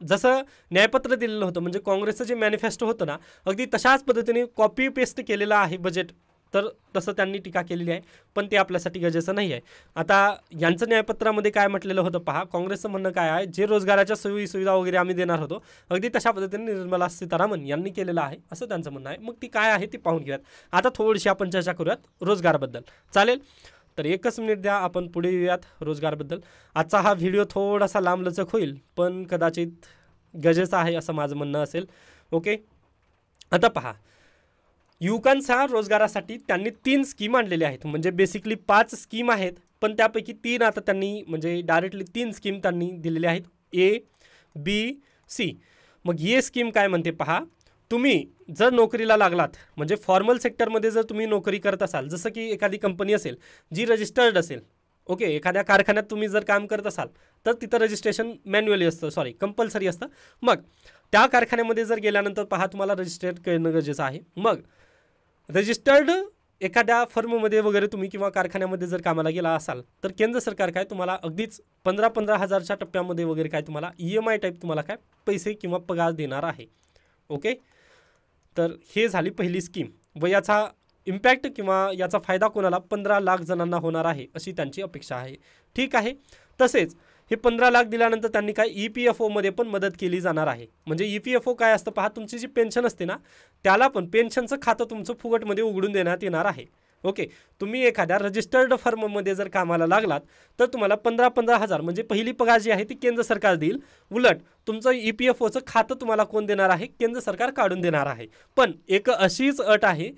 जसं न्यायपत्र दिलेलं होतं, म्हणजे काँग्रेसचं जे मॅनिफेस्टो होतं ना, अगदी तशाच पद्धतीने कॉपी पेस्ट केलेलं आहे बजेट. तर तसं त्यांनी टीका केलेली आहे, पण ते आपल्यासाठी गरजेचं नाही आहे. आता यांचं न्यायपत्रामध्ये काय म्हटलेलं होतं पहा, काँग्रेसचं म्हणणं काय आहे, जे रोजगाराच्या सुविधा वगैरे आम्ही देणार होतो अगदी तशा पद्धतीने निर्मला सीतारामन यांनी केलेलं आहे असं त्यांचं म्हणणं आहे. मग ती काय आहे ती पाहून घेऊयात. आता थोडीशी आपण चर्चा करूयात रोजगाराबद्दल, चालेल. तर 1 मिनिट द्या, आपण पुढे येऊयात रोजगारबद्दल. आजचा हा व्हिडिओ थोडासा लांबलचक होईल, पण कदाचित गरजेचा आहे असं माझं म्हणणं असेल. ओके, आता पहा, युवकांच्या रोजगारासाठी त्यांनी 3 स्कीम आणलेल्या आहेत. म्हणजे बेसिकली 5 स्कीम आहेत, पण त्यापैकी 3 आता त्यांनी म्हणजे डायरेक्टली 3 स्कीम त्यांनी दिलेल्या आहेत, A, B, C. मग ये स्कीम काय म्हणते पहा, तुम्ही जर नोकरीला लागलात, म्हणजे फॉर्मल सेक्टरमध्ये जर तुम्ही नोकरी करत असाल, जसं की एखादी कंपनी असेल जी रजिस्टर्ड असेल, ओके, एखाद्या कारखान्यात तुम्ही जर काम करत असाल तर तिथं रजिस्ट्रेशन मॅन्युअली असतं, कंपल्सरी असतं. मग त्या कारखान्यामध्ये जर गेल्यानंतर पहा तुम्हाला रजिस्टर्ड करणं गरजेचं आहे. मग रजिस्टर्ड एखाद्या फर्ममध्ये वगैरे तुम्ही किंवा कारखान्यामध्ये जर कामाला गेला असाल तर केंद्र सरकार काय तुम्हाला अगदीच 15-15 हजारच्या टप्प्यामध्ये वगैरे काय तुम्हाला EMI टाईप तुम्हाला काय पैसे किंवा पगार देणार आहे. ओके, तर हे झाली पहिली स्कीम व याचा इम्पॅक्ट किंवा याचा फायदा कोणाला 15 लाख जणांना होणार आहे अशी त्यांची अपेक्षा आहे. ठीक आहे, तसेच हे 15 लाख दिल्यानंतर त्यांनी काय EPFOमध्ये पण मदत केली जाणार आहे. म्हणजे EPFO काय असतं पहा, तुमची जी पेन्शन असते ना त्याला पण पेन्शनचं खातं तुमचं फुकटमध्ये उघडून देण्यात येणार आहे. ओके, तुम्ही एखाद्या रजिस्टर्ड फर्ममध्ये जर कामाला लागलात तर तुम्हाला 15-15 हजार म्हणजे पहिली पगार जी आहे ती केंद्र सरकार देईल. उलट तुमचं EPFOचं खातं तुम्हाला कोण देणार आहे, केंद्र सरकार काढून देणार आहे. पण एक अशीच अट आहे,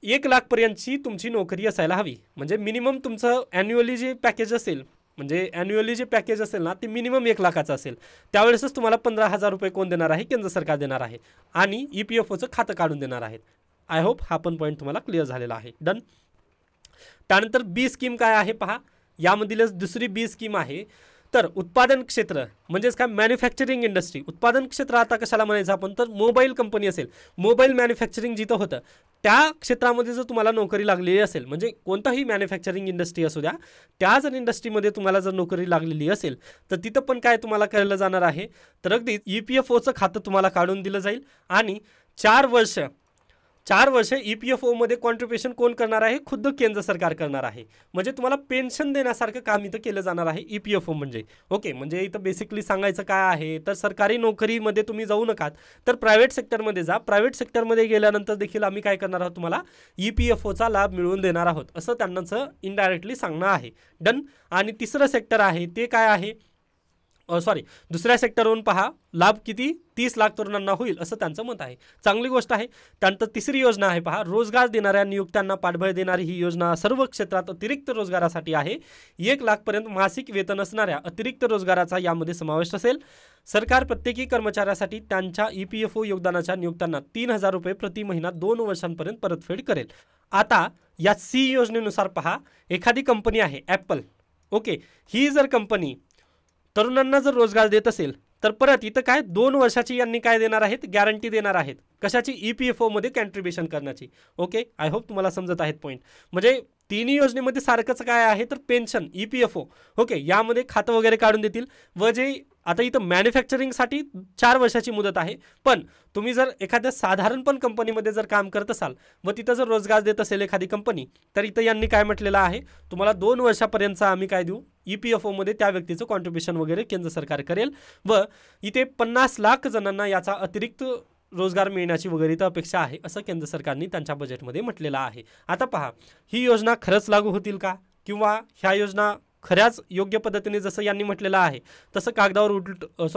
1 लाखपर्यंतची तुमची नोकरी असायला हवी. म्हणजे मिनिमम तुमचं ॲन्युअली जे पॅकेज असेल, म्हणजे ॲन्युअली जे पॅकेज असेल ना ते मिनिमम 1 लाखाचं असेल, त्यावेळेसच तुम्हाला 15,000 रुपये कोण देणार आहे, केंद्र सरकार देणार आहे आणि EPFOचं खातं काढून देणार आहेत. आय होप हा पण पॉईंट तुम्हाला क्लिअर झालेला आहे. डन. त्यानंतर B स्कीम काय आहे पहा, यामधीलच दुसरी B स्कीम आहे. तर उत्पादन क्षेत्र म्हणजेच काय, मॅन्युफॅक्चरिंग इंडस्ट्री. उत्पादन क्षेत्र आता कशाला म्हणायचं आपण, तर मोबाईल कंपनी असेल, मोबाईल मॅन्युफॅक्चरिंग जिथं होतं त्या क्षेत्रामध्ये जर तुम्हाला नोकरी लागलेली असेल, म्हणजे कोणताही मॅन्युफॅक्चरिंग इंडस्ट्री असू द्या, त्या जर इंडस्ट्रीमध्ये तुम्हाला जर नोकरी लागलेली असेल तर तिथं पण काय तुम्हाला केलं जाणार आहे, तर अगदी EPFOचं खातं तुम्हाला काढून दिलं जाईल आणि 4 वर्ष EPFOमध्ये कॉन्ट्रिब्युशन कोण करणार आहे, खुद्द केंद्र सरकार करणार आहे. म्हणजे तुम्हाला पेन्शन देण्यासारखं काम इथं केलं जाणार आहे EPFO म्हणजे. ओके, म्हणजे इथं बेसिकली सांगायचं काय आहे, तर सरकारी नोकरीमध्ये तुम्ही जाऊ नका, तर प्रायव्हेट सेक्टरमध्ये जा. प्रायव्हेट सेक्टरमध्ये गेल्यानंतर देखील आम्ही काय करणार आहोत, तुम्हाला EPFOचा लाभ मिळवून देणार आहोत असं त्यांचं इनडायरेक्टली सांगणं आहे. डन. आणि तिसरं सेक्टर आहे ते काय आहे, दुसऱ्या सेक्टरवरून पहा, लाभ किती 30 लाख तरुणांना होईल असं त्यांचं मत आहे. चांगली गोष्ट आहे. त्यानंतर तिसरी योजना आहे पहा, रोजगार देणाऱ्या नियुक्त्यांना पाठबळ देणारी ही योजना सर्व क्षेत्रात अतिरिक्त रोजगारासाठी आहे. 1 लाखपर्यंत मासिक वेतन असणाऱ्या अतिरिक्त रोजगाराचा यामध्ये समावेश असेल. सरकार प्रत्येकी कर्मचाऱ्यासाठी त्यांच्या EPFO योगदानाच्या नियुक्त्यांना 3,000 रुपये प्रति महिना 2 वर्षांपर्यंत परतफेड करेल. आता या C योजनेनुसार पहा, एखादी कंपनी आहे ॲपल, ओके, ही जर कंपनी तरुणांना जर रोजगार देत असेल तर परत इथं काय 2 वर्षाची यांनी काय देणार आहेत, गॅरंटी देणार आहेत. कशाची, EPFOमध्ये कॉन्ट्रिब्युशन करण्याची. ओके, आय होप तुम्हाला समजत आहेत पॉईंट. म्हणजे तिन्ही योजनेमध्ये सारखंच काय आहे, तर पेन्शन, EPFO, ओके, यामध्ये खातं वगैरे काढून देतील. व जे आता इथं मॅन्युफॅक्चरिंगसाठी 4 वर्षाची मुदत आहे, पण तुम्ही जर एखाद्या साधारण पण कंपनीमध्ये जर काम करत असाल व तिथं जर रोजगार देत असेल एखादी कंपनी, तर इथं यांनी काय म्हटलेलं आहे, तुम्हाला 2 वर्षापर्यंतचा आम्ही काय देऊ, EPFOमध्ये त्या व्यक्तीचं कॉन्ट्रिब्युशन वगैरे केंद्र सरकार करेल व इथे 50 लाख जणांना याचा अतिरिक्त रोजगार मिळण्याची वगैरे इथं अपेक्षा आहे असं केंद्र सरकारने त्यांच्या बजेटमध्ये म्हटलेलं आहे. आता पहा, ही योजना खरंच लागू होतील का, किंवा ह्या योजना खऱ्याच योग्य पद्धतीने जसं यांनी म्हटलेलं आहे तसं कागदावर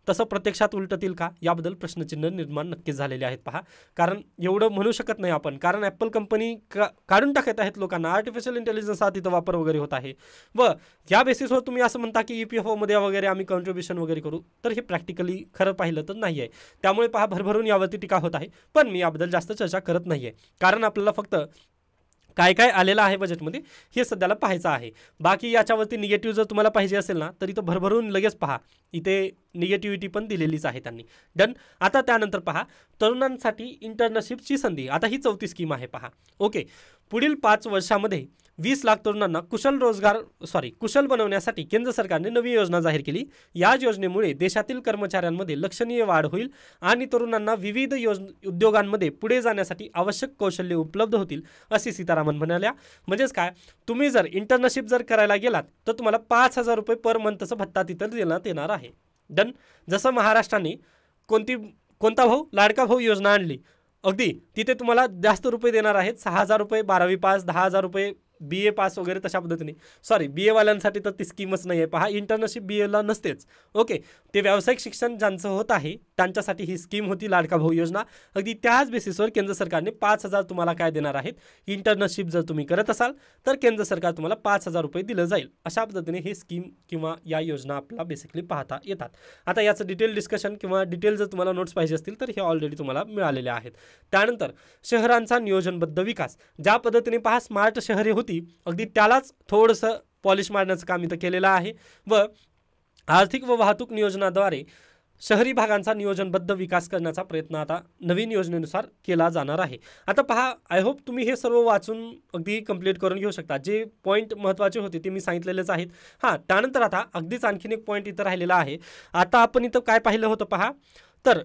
तसं प्रत्यक्षात उलटतील का, याबद्दल प्रश्नचिन्ह निर्माण नक्कीच झालेले आहेत पहा. कारण एवढं म्हणू शकत नाही आपण, कारण ॲपल कंपनी काढून टाकत आहेत लोकांना, आर्टिफिशियल इंटेलिजन्सचा तिथं वापर वगैरे होत आहे व या बेसिसवर तुम्ही असं म्हणता की EPFOमध्ये वगैरे आम्ही कॉन्ट्रिब्युशन वगैरे करू, तर हे प्रॅक्टिकली खरं पाहिलं तर नाही आहे. त्यामुळे पहा, भरभरून यावरती टीका होत आहे, पण मी याबद्दल जास्त चर्चा करत नाही आहे, कारण आपल्याला फक्त काय काय आलेलं आहे बजेटमध्ये हे सध्याला पाहायचं आहे. बाकी याच्यावरती निगेटिव्ह जर तुम्हाला पाहिजे असेल ना तर इथं भरभरून लगेच पहा, इथे निगेटिव्हिटी पण दिलेलीच आहे त्यांनी. डन. आता त्यानंतर पहा, तरुणांसाठी इंटर्नशिपची संधी. आता ही 4थी स्कीम आहे पहा. ओके, पुढील 5 वर्षामध्ये 20 लाख तरुणांना कुशल बनवण्यासाठी केंद्र सरकारने नवी योजना जाहीर केली. या योजनेमुळे देशातील कर्मचाऱ्यांमध्ये लक्षणीय वाढ होईल आणि तरुणांना विविध उद्योगांमध्ये पुढे जाण्यासाठी आवश्यक कौशल्य उपलब्ध होतील असे सीतारामन म्हणाल्या. म्हणजेच काय, तुम्ही जर इंटर्नशिप जर करायला गेलात तर तुम्हाला 5,000 रुपये पर मंथचा भत्ता तिथं देण्यात येणार आहे. डन. जसं महाराष्ट्राने कोणता भाऊ, लाडका भाऊ योजना आणली, अगदी तिथे तुम्हाला जास्त रुपये देणार आहेत. 6,000 रुपये 12वी पास, 10,000 रुपये BA पास वगैरे तशा पद्धतीने, सॉरी BA वाल्यांसाठी तर ती स्कीमच नाही आहे. पहा इंटर्नशिप BAला नसतेच. ओके, ते व्यावसायिक शिक्षण ज्यांचं होत आहे त्यांच्यासाठी ही स्कीम होती लाडका भाऊ योजना. अगदी त्याच बेसिसवर केंद्र सरकारने 5,000 तुम्हाला काय देणार आहेत, इंटर्नशिप जर तुम्ही करत असाल तर केंद्र सरकार तुम्हाला 5,000 रुपये दिलं जाईल. अशा पद्धतीने ही स्कीम किंवा या योजना आपल्याला बेसिकली पाहता येतात. आता याचं डिटेल डिस्कशन किंवा डिटेल जर तुम्हाला नोट्स पाहिजे असतील तर हे ऑलरेडी तुम्हाला मिळालेले आहेत. त्यानंतर शहरांचा नियोजनबद्ध विकास, ज्या पद्धतीने पहा स्मार्ट शहरे होती अगदी त्यालाच थोडंसं पॉलिश मारण्याचं काम इथं केलेलं आहे. व आर्थिक व वाहतूक नियोजनाद्वारे शहरी भागांचा नियोजनबद्ध विकास करण्याचा प्रयत्न आता नवीन योजनेनुसार केला जाणार आहे. आता पहा, आय होप तुम्ही हे सर्व वाचून अगदी कंप्लीट करून घेऊ शकता. जे पॉईंट महत्त्वाचे होते ते मी सांगितलेलेच आहेत. हां, त्यानंतर आता अगदीच आणखीन एक पॉईंट इथं राहिलेला आहे. आता आपण इथं काय पाहिलं होतं पहा, तर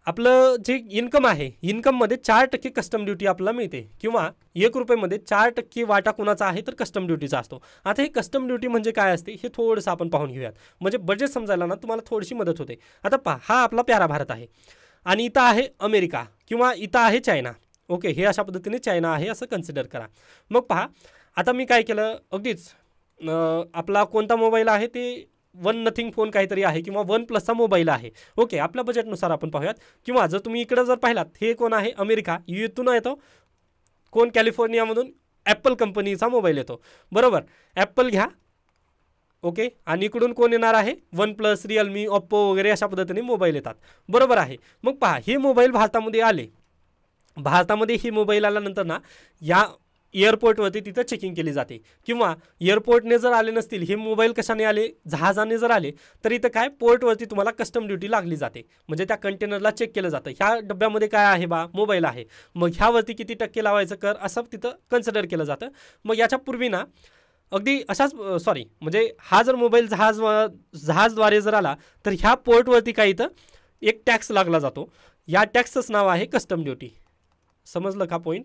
आपलं जे इन्कम आहे, इन्कममध्ये 4% कस्टम ड्युटी आपल्याला मिळते किंवा 1 रुपयेमध्ये 4% वाटा कुणाचा आहे तर कस्टम ड्युटीचा असतो. आता हे कस्टम ड्युटी म्हणजे काय असते हे थोडंसं आपण पाहून घेऊयात, म्हणजे बजेट समजायला ना तुम्हाला थोडीशी मदत होते. आता पहा, हा आपला प्यारा भारत आहे आणि इथं आहे अमेरिका किंवा इथं आहे चायना. ओके, हे अशा पद्धतीने चायना आहे असं कन्सिडर करा. मग पहा, आता मी काय केलं, अगदीच आपला कोणता मोबाईल आहे ते वन नथिंग फोन काहीतरी आहे किंवा OnePlusचा मोबाईल आहे. ओके, आपल्या बजेटनुसार आपण पाहूयात. किंवा जर तुम्ही इकडं जर पाहिलात, हे कोण आहे अमेरिका, इथून येतो कोण कॅलिफोर्नियामधून ॲपल कंपनीचा मोबाईल येतो, बरोबर. ॲपल घ्या. ओके, आणि इकडून कोण येणार आहे, OnePlus, रिअलमी, ओप्पो वगैरे अशा पद्धतीने मोबाईल येतात, बरोबर आहे. मग पहा, हे मोबाईल भारतामध्ये आले. भारतामध्ये ही मोबाईल आल्यानंतर ना या एअरपोर्टवरती तिथं चेकिंग केली जाते. किंवा एअरपोर्टने जर आले नसतील, हे मोबाईल कशाने आले, जहाजाने जर आले तर इथं काय पोर्टवरती तुम्हाला कस्टम ड्युटी लागली जाते. म्हणजे त्या कंटेनरला चेक केलं जातं, ह्या डब्यामध्ये काय आहे बा, मोबाईल आहे, मग ह्यावरती किती टक्के लावायचं कर असं तिथं कन्सिडर केलं जातं. मग याच्यापूर्वी ना अगदी अशाच सॉरी म्हणजे हा जर मोबाईल जहाजद्वारे जर आला तर ह्या पोर्टवरती काय इथं एक टॅक्स लागला जातो. या टॅक्सचं नाव आहे कस्टम ड्युटी. समजलं का पॉईंट,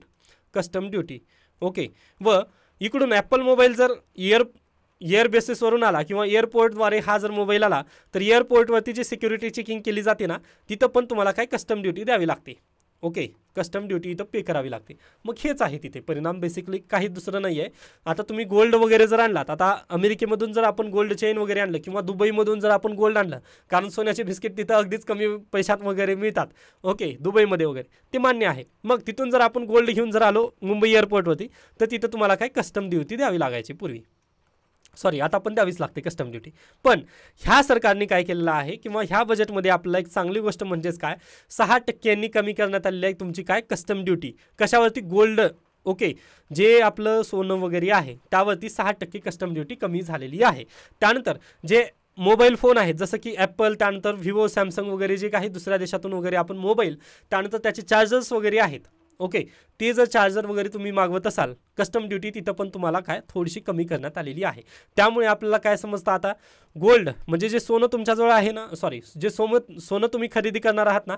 कस्टम ड्युटी. ओके, व इकडून ॲपल मोबाईल जर एअर बेसिसवरून आला किंवा एअरपोर्टद्वारे हा जर मोबाईल आला तर एअरपोर्टवरती जी सिक्युरिटी चेकिंग केली जाते ना तिथं पण तुम्हाला काय कस्टम ड्युटी द्यावी लागते. ओके, कस्टम ड्युटी इथं पे करावी लागते. मग हेच आहे तिथे परिणाम, बेसिकली काही दुसरं नाही आहे. आता तुम्ही गोल्ड वगैरे जर आणलात, आता अमेरिकेमधून जर आपण गोल्ड चेन वगैरे आणलं किंवा दुबईमधून जर आपण गोल्ड आणलं, कारण सोन्याचे बिस्किट तिथं अगदीच कमी पैशात वगैरे मिळतात. ओके, दुबईमध्ये वगैरे ते मान्य आहे. मग तिथून जर आपण गोल्ड घेऊन जर आलो मुंबई एअरपोर्टवरती तर तिथं तुम्हाला काय कस्टम ड्युटी द्यावी लागायची पूर्वी, सॉरी आता पण द्यावीच लागते कस्टम ड्युटी. पण ह्या सरकारने काय केलेलं आहे किंवा ह्या बजेटमध्ये आपल्याला एक चांगली गोष्ट म्हणजेच काय, 6% कमी करण्यात आलेली आहे तुमची काय कस्टम ड्युटी. कशावरती, गोल्ड. ओके, जे आपलं सोनं वगैरे आहे त्यावरती 6% कस्टम ड्युटी कमी झालेली आहे. त्यानंतर जे मोबाईल फोन आहेत जसं की ॲपल, त्यानंतर व्हिवो, सॅमसंग वगैरे जे काही दुसऱ्या देशातून वगैरे आपण मोबाईल, त्यानंतर त्याचे चार्जर्स वगैरे आहेत. ओके, ते जर चार्जर वगैरे तुम्ही मागवत असाल, कस्टम ड्युटी तिथं पण तुम्हाला काय थोडीशी कमी करण्यात आलेली आहे. त्यामुळे आपल्याला काय समजतं, आता गोल्ड म्हणजे जे सोनं तुमच्याजवळ आहे ना, सॉरी जे सोनं तुम्ही खरेदी करणार आहात ना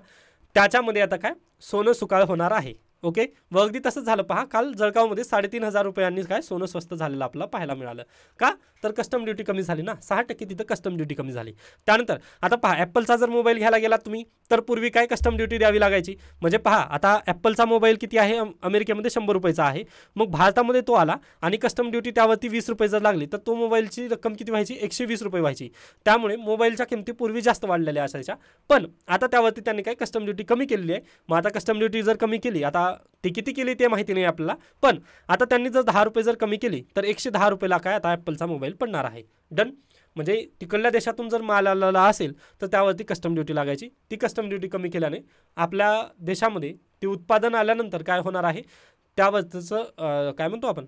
त्याच्यामध्ये आता काय सोनं सुकाळ होणार आहे. ओके, व अगदी तसंच झालं पहा, काल जळगावमध्ये 3,500 रुपयांनी काय सोनं स्वस्त झालेलं आपल्याला पाहायला मिळालं. का तर कस्टम ड्युटी कमी झाली ना, 6% तिथं कस्टम ड्युटी कमी झाली. त्यानंतर आता पहा, ॲपलचा जर मोबाईल घ्यायला गेला तुम्ही तर पूर्वी काय कस्टम ड्युटी द्यावी लागायची. म्हणजे पहा, आता ॲपलचा मोबाईल किती आहे, अमेरिकेमध्ये 100 रुपयाचा आहे. मग भारतामध्ये तो आला आणि कस्टम ड्युटी त्यावरती 20 रुपये जर लागली तर तो मोबाईलची रक्कम किती व्हायची, 120 रुपये व्हायची. त्यामुळे मोबाईलच्या किमती पूर्वी जास्त वाढलेल्या असायच्या. पण आता त्यावरती त्यांनी काय कस्टम ड्युटी कमी केलेली आहे. मग आता कस्टम ड्युटी जर कमी केली, आता ती किती केली ते माहिती नाही आपल्याला, पण आता त्यांनी जर 10 रुपये जर कमी केली तर 110 रुपयाला काय आता ॲपलचा मोबाईल पडणार आहे. डन. म्हणजे तिकडल्या देशातून जर माल आलेला असेल तर त्यावरती कस्टम ड्युटी लागायची. ती कस्टम ड्युटी कमी केल्याने आपल्या देशामध्ये ते उत्पादन आल्यानंतर काय होणार आहे, त्यावरचं काय म्हणतो आपण,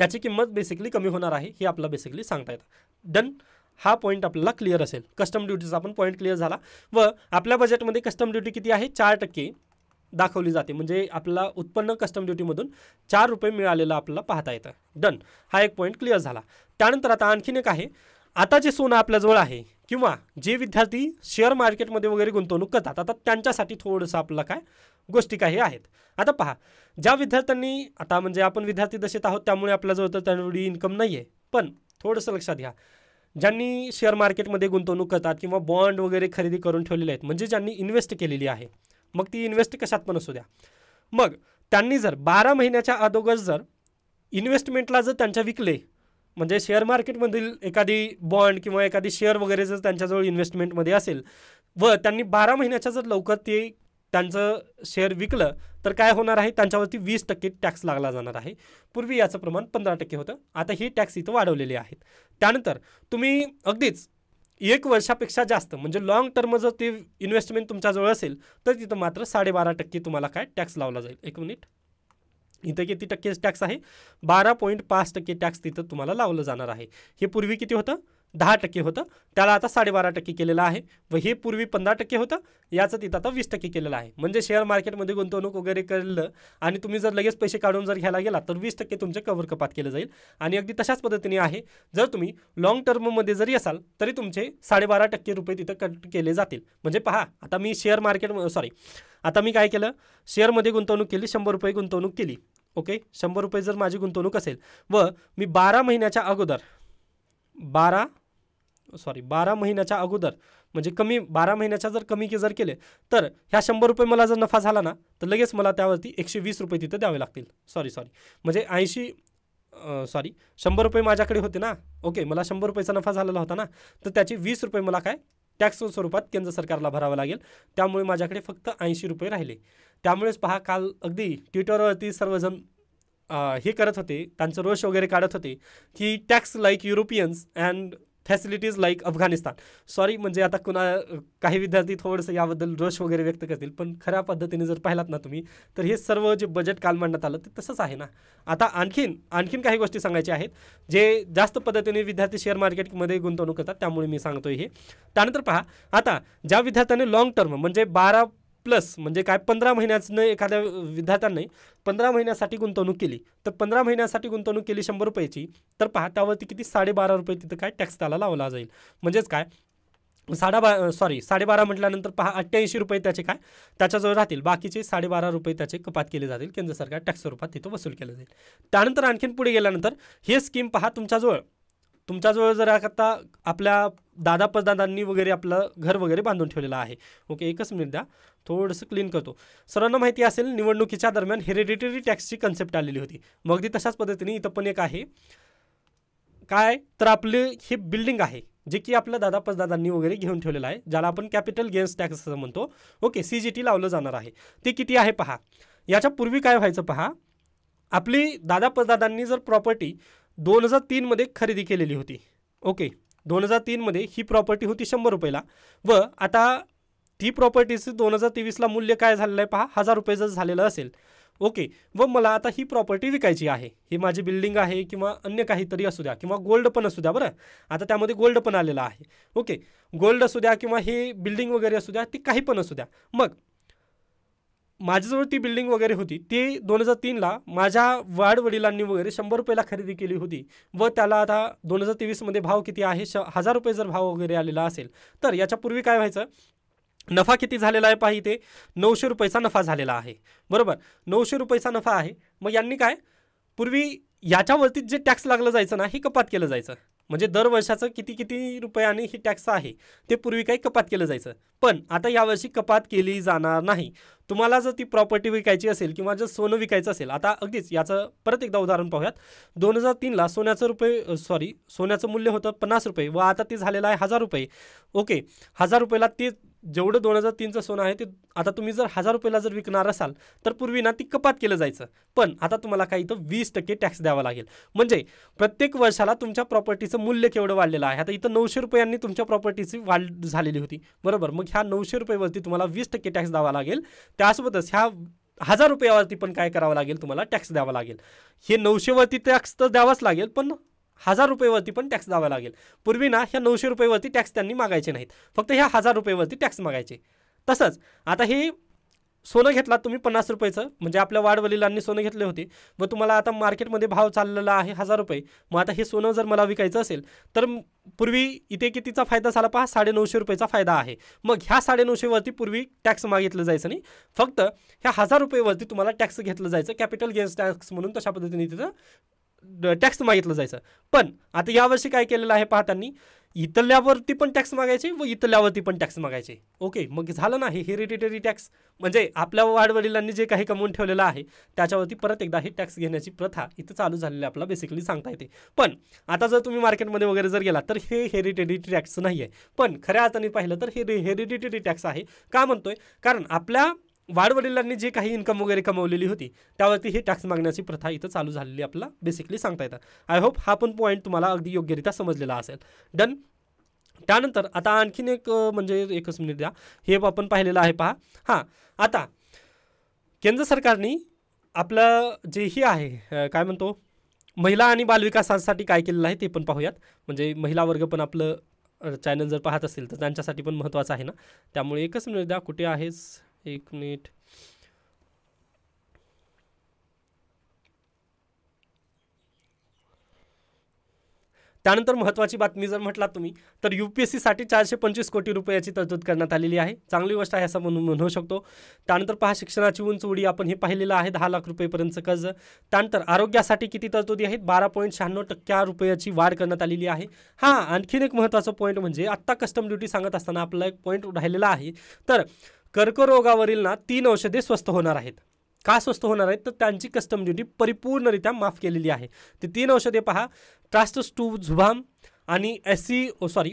त्याची किंमत बेसिकली कमी होणार आहे, हे आपल्याला बेसिकली सांगता येतं. डन. हा पॉईंट आपल्याला क्लिअर असेल. कस्टम ड्युटीचा आपण पॉईंट क्लिअर झाला. व आपल्या बजेटमध्ये कस्टम ड्युटी किती आहे, 4% दाखवली जाते. म्हणजे आपल्याला उत्पन्न कस्टम ड्युटीमधून 4 रुपये मिळालेलं आपल्याला पाहता येतं. डन. हा एक पॉईंट क्लिअर झाला. त्यानंतर आता आणखीन एक आहे, आता जे सोनं आपल्याजवळ आहे किंवा जे विद्यार्थी शेअर मार्केटमध्ये वगैरे गुंतवणूक करतात, आता त्यांच्यासाठी थोडंसं आपल्याला काय गोष्टी काही आहेत. आता पहा, ज्या विद्यार्थ्यांनी, आता म्हणजे आपण विद्यार्थी दशेत आहोत त्यामुळे आपल्याजवळ तर तेवढी इन्कम नाही आहे, पण थोडंसं लक्षात घ्या, ज्यांनी शेअर मार्केटमध्ये गुंतवणूक करतात किंवा बॉन्ड वगैरे खरेदी करून ठेवलेले आहेत, म्हणजे ज्यांनी इन्व्हेस्ट केलेली आहे, मग ती इन्व्हेस्ट कशात पण असू द्या, मग त्यांनी जर 12 महिन्याच्या अगोदर जर इन्व्हेस्टमेंटला जर त्यांच्या विकले, म्हणजे शेअर मार्केटमधील एखादी बॉन्ड किंवा एखादी शेअर वगैरे जर त्यांच्याजवळ इन्व्हेस्टमेंटमध्ये असेल व त्यांनी 12 महिन्याच्या जर लवकर ते त्यांचं शेअर विकलं तर काय होणार आहे, त्यांच्यावरती 20% टॅक्स लागला जाणार आहे. पूर्वी याचं प्रमाण 15% होतं, आता ही टॅक्स इथं वाढवलेले आहेत. त्यानंतर तुम्ही अगदीच 1 वर्षापेक्षा जास्त म्हणजे लॉंग टर्म जर ते इन्व्हेस्टमेंट तुमच्याजवळ असेल तर तिथं मात्र 12.5% तुम्हाला काय टॅक्स लावला जाईल. एक मिनिट, इथं किती टक्के टॅक्स आहे, 12.5% टॅक्स तिथं तुम्हाला लावलं जाणार आहे. हे पूर्वी किती होतं, 10% होतं, त्याला आता 12.5% केलेलं आहे. व हे पूर्वी 15% होतं, याचं तिथं आता 20% केलेलं आहे. म्हणजे शेअर मार्केटमध्ये गुंतवणूक वगैरे केलं आणि तुम्ही जर लगेच पैसे काढून जर घ्यायला गेला तर 20% तुमचे कव्हर कपात केलं जाईल. आणि अगदी तशाच पद्धतीने आहे, जर तुम्ही लॉंग टर्ममध्ये जरी असाल तरी तुमचे 12.5% रुपये तिथं कट केले जातील. म्हणजे पहा, आता मी शेअर मार्केट आता मी काय केलं, शेअरमध्ये गुंतवणूक केली, 100 रुपये गुंतवणूक केली. ओके, 100 रुपये जर माझी गुंतवणूक असेल व मी 12 महिन्याच्या अगोदर 12 महिन्याच्या अगोदर म्हणजे 12 महिन्याच्या जर कमी जर केले तर ह्या 100 रुपये मला जर नफा झाला ना तर लगेच मला त्यावरती 120 रुपये तिथं द्यावे लागतील. म्हणजे 100 रुपये माझ्याकडे होते ना. ओके, मला 100 रुपयाचा नफा झालेला होता ना, तर त्याचे 20 रुपये मला काय टॅक्स स्वरूपात केंद्र सरकारला भरावं लागेल. त्यामुळे माझ्याकडे फक्त 80 रुपये राहिले. त्यामुळेच पहा, काल अगदी ट्विटरवरती सर्वजण हे करत होते, त्यांचं रोष वगैरे काढत होते की tax like Europeans and facilities like Afghanistan. म्हणजे आता काही विद्यार्थी थोडंसं याबद्दल रोष वगैरे व्यक्त करतील, पण खऱ्या पद्धतीने जर पाहिलात ना तुम्ही तर हे सर्व जे बजेट काल मांडण्यात आलं ते तसंच आहे ना. आता आणखीन काही गोष्टी सांगायच्या आहेत जे जास्त पद्धतीने विद्यार्थी शेअर मार्केटमध्ये गुंतवणूक करतात, त्यामुळे मी सांगतोय हे. त्यानंतर पहा, आता ज्या विद्यार्थ्यांनी लॉंग टर्म म्हणजे 12+ म्हणजे काय 15 महिन्याचं एखाद्या विद्यार्थ्यांनी 15 महिन्यासाठी गुंतवणूक केली, तर 15 महिन्यासाठी गुंतवणूक केली 100 रुपयाची, तर पहा त्यावरती किती 12.5 रुपये तिथं काय टॅक्स त्याला लावला जाईल. म्हणजेच काय 12.5 म्हटल्यानंतर पहा 88 रुपये त्याचे काय त्याच्याजवळ राहतील, बाकीचे 12.5 रुपये त्याचे कपात केले जातील, केंद्र सरकार टॅक्स स्वरूपात तिथं वसूल केलं जाईल. त्यानंतर आणखीन पुढे गेल्यानंतर हे स्कीम पहा, तुमच्याजवळ जर आता आपल्या दादा परदादांनी वगैरे आपलं घर वगैरे बांधून ठेवलेलं आहे. ओके, एकच मिनिट द्या, थोडंसं क्लीन करतो. सर्वांना माहिती असेल निवडणुकीच्या दरम्यान हेरिडिटरी टॅक्सची कन्सेप्ट आलेली होती. मग अगदी तशाच पद्धतीने इथं पण एक आहे काय, तर आपले हे बिल्डिंग आहे जे की आपल्या दादा परदादांनी वगैरे घेऊन ठेवलेलं आहे, ज्याला आपण कॅपिटल गेन्स टॅक्स असं म्हणतो. ओके, CGT लावलं जाणार आहे. ते किती आहे पहा. याच्या पूर्वी काय व्हायचं पहा, आपली दादा परदादांनी जर प्रॉपर्टी 2003 मध्ये खरेदी केलेली होती. ओके, 2003 मध्ये ही प्रॉपर्टी होती 100 रुपयाला व आता ती प्रॉपर्टीचं 2023ला मूल्य काय झालेलं आहे पहा, 1000 रुपये जर झालेलं असेल. ओके, व मला आता ही प्रॉपर्टी विकायची आहे. ही माझी बिल्डिंग आहे किंवा अन्य काहीतरी असू द्या किंवा गोल्ड पण असू द्या. बरं, आता त्यामध्ये गोल्ड पण आलेलं आहे. ओके, गोल्ड असू द्या किंवा हे बिल्डिंग वगैरे असू द्या, ती काही पण असू द्या. मग माझ्याजवळ ती बिल्डिंग वगैरे होती, ती 2003ला माझ्या वाडवडिलांनी वगैरे 100 रुपयाला खरेदी केली होती व त्याला आता 2023मध्ये भाव किती आहे, 1000 रुपये जर भाव वगैरे आलेला असेल तर याच्यापूर्वी काय व्हायचं, नफा किती झालेला आहे पहा, इथे 900 रुपयाचा नफा झालेला आहे. बरोबर, 900 रुपयाचा नफा आहे. मग यांनी काय, पूर्वी याच्यावरती जे टॅक्स लागलं जायचं ना, हे कपात केलं जायचं. म्हणजे दर वर्षाचं किती रुपयाने ही टॅक्स आहे ते पूर्वी काही कपात केलं जायचं, पण आता यावर्षी कपात केली जाणार नाही. तुम्हाला जर ती प्रॉपर्टी विकायची असेल किंवा जर सोनं विकायचं असेल, आता अगदीच याचं परत एकदा उदाहरण पाहूयात. 2003ला सोन्याचं मूल्य होतं 50 रुपये व आता ते झालेलं आहे 1000 रुपये. ओके, 1000 रुपयाला ते जेवढं 2003चं सोनं आहे ते आता तुम्ही जर 1000 रुपयाला जर विकणार असाल तर पूर्वी ना ती कपात केलं जायचं, पण आता तुम्हाला काही इथं 20% टॅक्स द्यावा लागेल. म्हणजे प्रत्येक वर्षाला तुमच्या प्रॉपर्टीचं मूल्य केवढं वाढलेलं आहे. आता इथं 900 रुपयांनी तुमच्या प्रॉपर्टीची वाढ झालेली होती. बरोबर, मग ह्या 900 रुपयेवरती तुम्हाला 20% टॅक्स द्यावा लागेल. त्यासोबतच ह्या 1000 रुपयावरती पण काय करावं लागेल, तुम्हाला टॅक्स द्यावा लागेल. हे 900 वरती टॅक्स तर द्यावाच लागेल, पण 1000 रुपयेवरती पण टॅक्स द्यावा लागेल. पूर्वी ना ह्या 900 रुपयेवरती टॅक्स त्यांनी मागायचे नाहीत, फक्त ह्या 1000 रुपयेवरती टॅक्स मागायचे. तसंच आता हे सोनं घेतला तुम्ही 50 रुपयाचं, म्हणजे आपल्या वाडवडिलांनी सोनं घेतले होते व तुम्हाला आता मार्केटमध्ये भाव चाललेला आहे 1000 रुपये. मग आता हे सोनं जर मला विकायचं असेल तर पूर्वी इथे कितीचा फायदा झाला पहा, 950 रुपयाचा फायदा आहे. मग ह्या 950 वरती पूर्वी टॅक्स मागितलं जायचं नाही, फक्त ह्या 1000 रुपयेवरती तुम्हाला टॅक्स घेतलं जायचं, कॅपिटल गेन्स टॅक्स म्हणून तशा पद्धतीने तिथं टॅक्स मागितलं जायचं. पण आता यावर्षी काय केलेलं आहे पहा त्यांनी, इथल्यावरती पण टॅक्स मागायचे व इथल्यावरती पण टॅक्स मागायचे. ओके, मग झालं ना हे हेरिडिटरी टॅक्स, म्हणजे आपल्या वाडवडिलांनी जे काही कमवून ठेवलेलं आहे त्याच्यावरती परत एकदा हे टॅक्स घेण्याची प्रथा इथं चालू झालेली आपल्याला बेसिकली सांगता येते. पण आता जर तुम्ही मार्केटमध्ये वगैरे जर गेला तर हे हेरिडिटरी टॅक्स नाही आहे, पण खऱ्या अर्थाने पाहिलं तर हे हेरिडिटरी टॅक्स आहे. का म्हणतोय? कारण आपल्या वाडवडिलांनी जे काही इन्कम वगैरे कमवलेली होती त्यावरती हे टॅक्स मागण्याची प्रथा इथं चालू झालेली आपल्याला बेसिकली सांगता येतं. आय होप हा पण पॉईंट तुम्हाला अगदी योग्यरित्या समजलेला असेल. डन. त्यानंतर आता आणखीन एक म्हणजे एकच मिनिट द्या, हे आपण पाहिलेलं आहे पहा. हां, आता केंद्र सरकारने आपलं जेही आहे काय म्हणतो महिला आणि बालविकासासाठी काय केलेलं आहे ते पण पाहूयात. म्हणजे महिला वर्ग पण आपलं चॅनल जर पाहत असेल तर त्यांच्यासाठी पण महत्त्वाचं आहे ना, त्यामुळे एकच मिनिट द्या. कुठे आहेस? एक मिनिट. त्यानंतर महत्त्वाची बातमी जर म्हटलात तुम्ही तर UPSCसाठी 425 कोटी रुपयाची तरतूद करण्यात आलेली आहे. चांगली गोष्ट आहे असं म्हणू शकतो. त्यानंतर पहा शिक्षणाची उंच उडी आपण हे पाहिलेलं आहे, 10 लाख रुपयेपर्यंतचं कर्ज. त्यानंतर आरोग्यासाठी किती तरतुदी आहेत? 12.96% रुपयाची वाढ करण्यात आलेली आहे. हां, आणखीन एक महत्त्वाचं पॉईंट म्हणजे आत्ता कस्टम ड्युटी सांगत असताना आपला एक पॉईंट राहिलेला आहे. तर कर्करोगावरील ना 3 औषधे स्वस्त होणार आहेत. का स्वस्त होणार आहेत? तर त्यांची कस्टम ड्युटी परिपूर्णरित्या माफ केलेली आहे. ते 3 औषधे पहा, ट्रास्टस्टुझुमाब आणि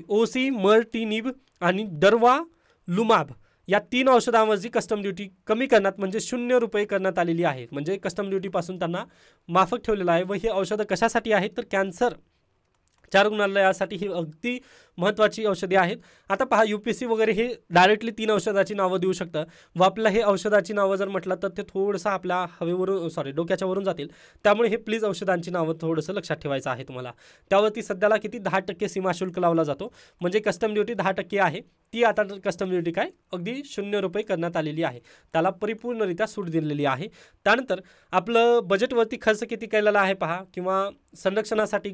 ओसीमर्टिनिब आणि डर्वालुमाब या 3 औषधांवरची कस्टम ड्युटी कमी करण्यात म्हणजे 0 रुपये करण्यात आलेली आहे. म्हणजे कस्टम ड्युटीपासून त्यांना माफक ठेवलेलं आहे. व ही औषधं कशासाठी आहेत? तर कॅन्सरच्या रुग्णालयासाठी ही अगदी महत्त्वाची औषधे आहेत. आता पहा UPSC वगैरे हे डायरेक्टली 3 औषधाची नावं देऊ शकतं व आपल्याला हे औषधाची नावं जर म्हटलं तर ते थोडंसं आपल्या डोक्याच्या वरून जातील. त्यामुळे हे प्लीज औषधांची नावं थोडंसं लक्षात ठेवायचं आहे तुम्हाला. त्यावरती सध्याला किती 10% सीमा शुल्क लावला जातो, म्हणजे कस्टम ड्युटी 10% आहे, ती आता कस्टम ड्युटी काय अगदी 0 रुपये करण्यात आलेली आहे. त्याला परिपूर्णरित्या सूट दिलेली आहे. त्यानंतर आपलं बजेटवरती खर्च किती केलेला आहे पहा, किंवा संरक्षणासाठी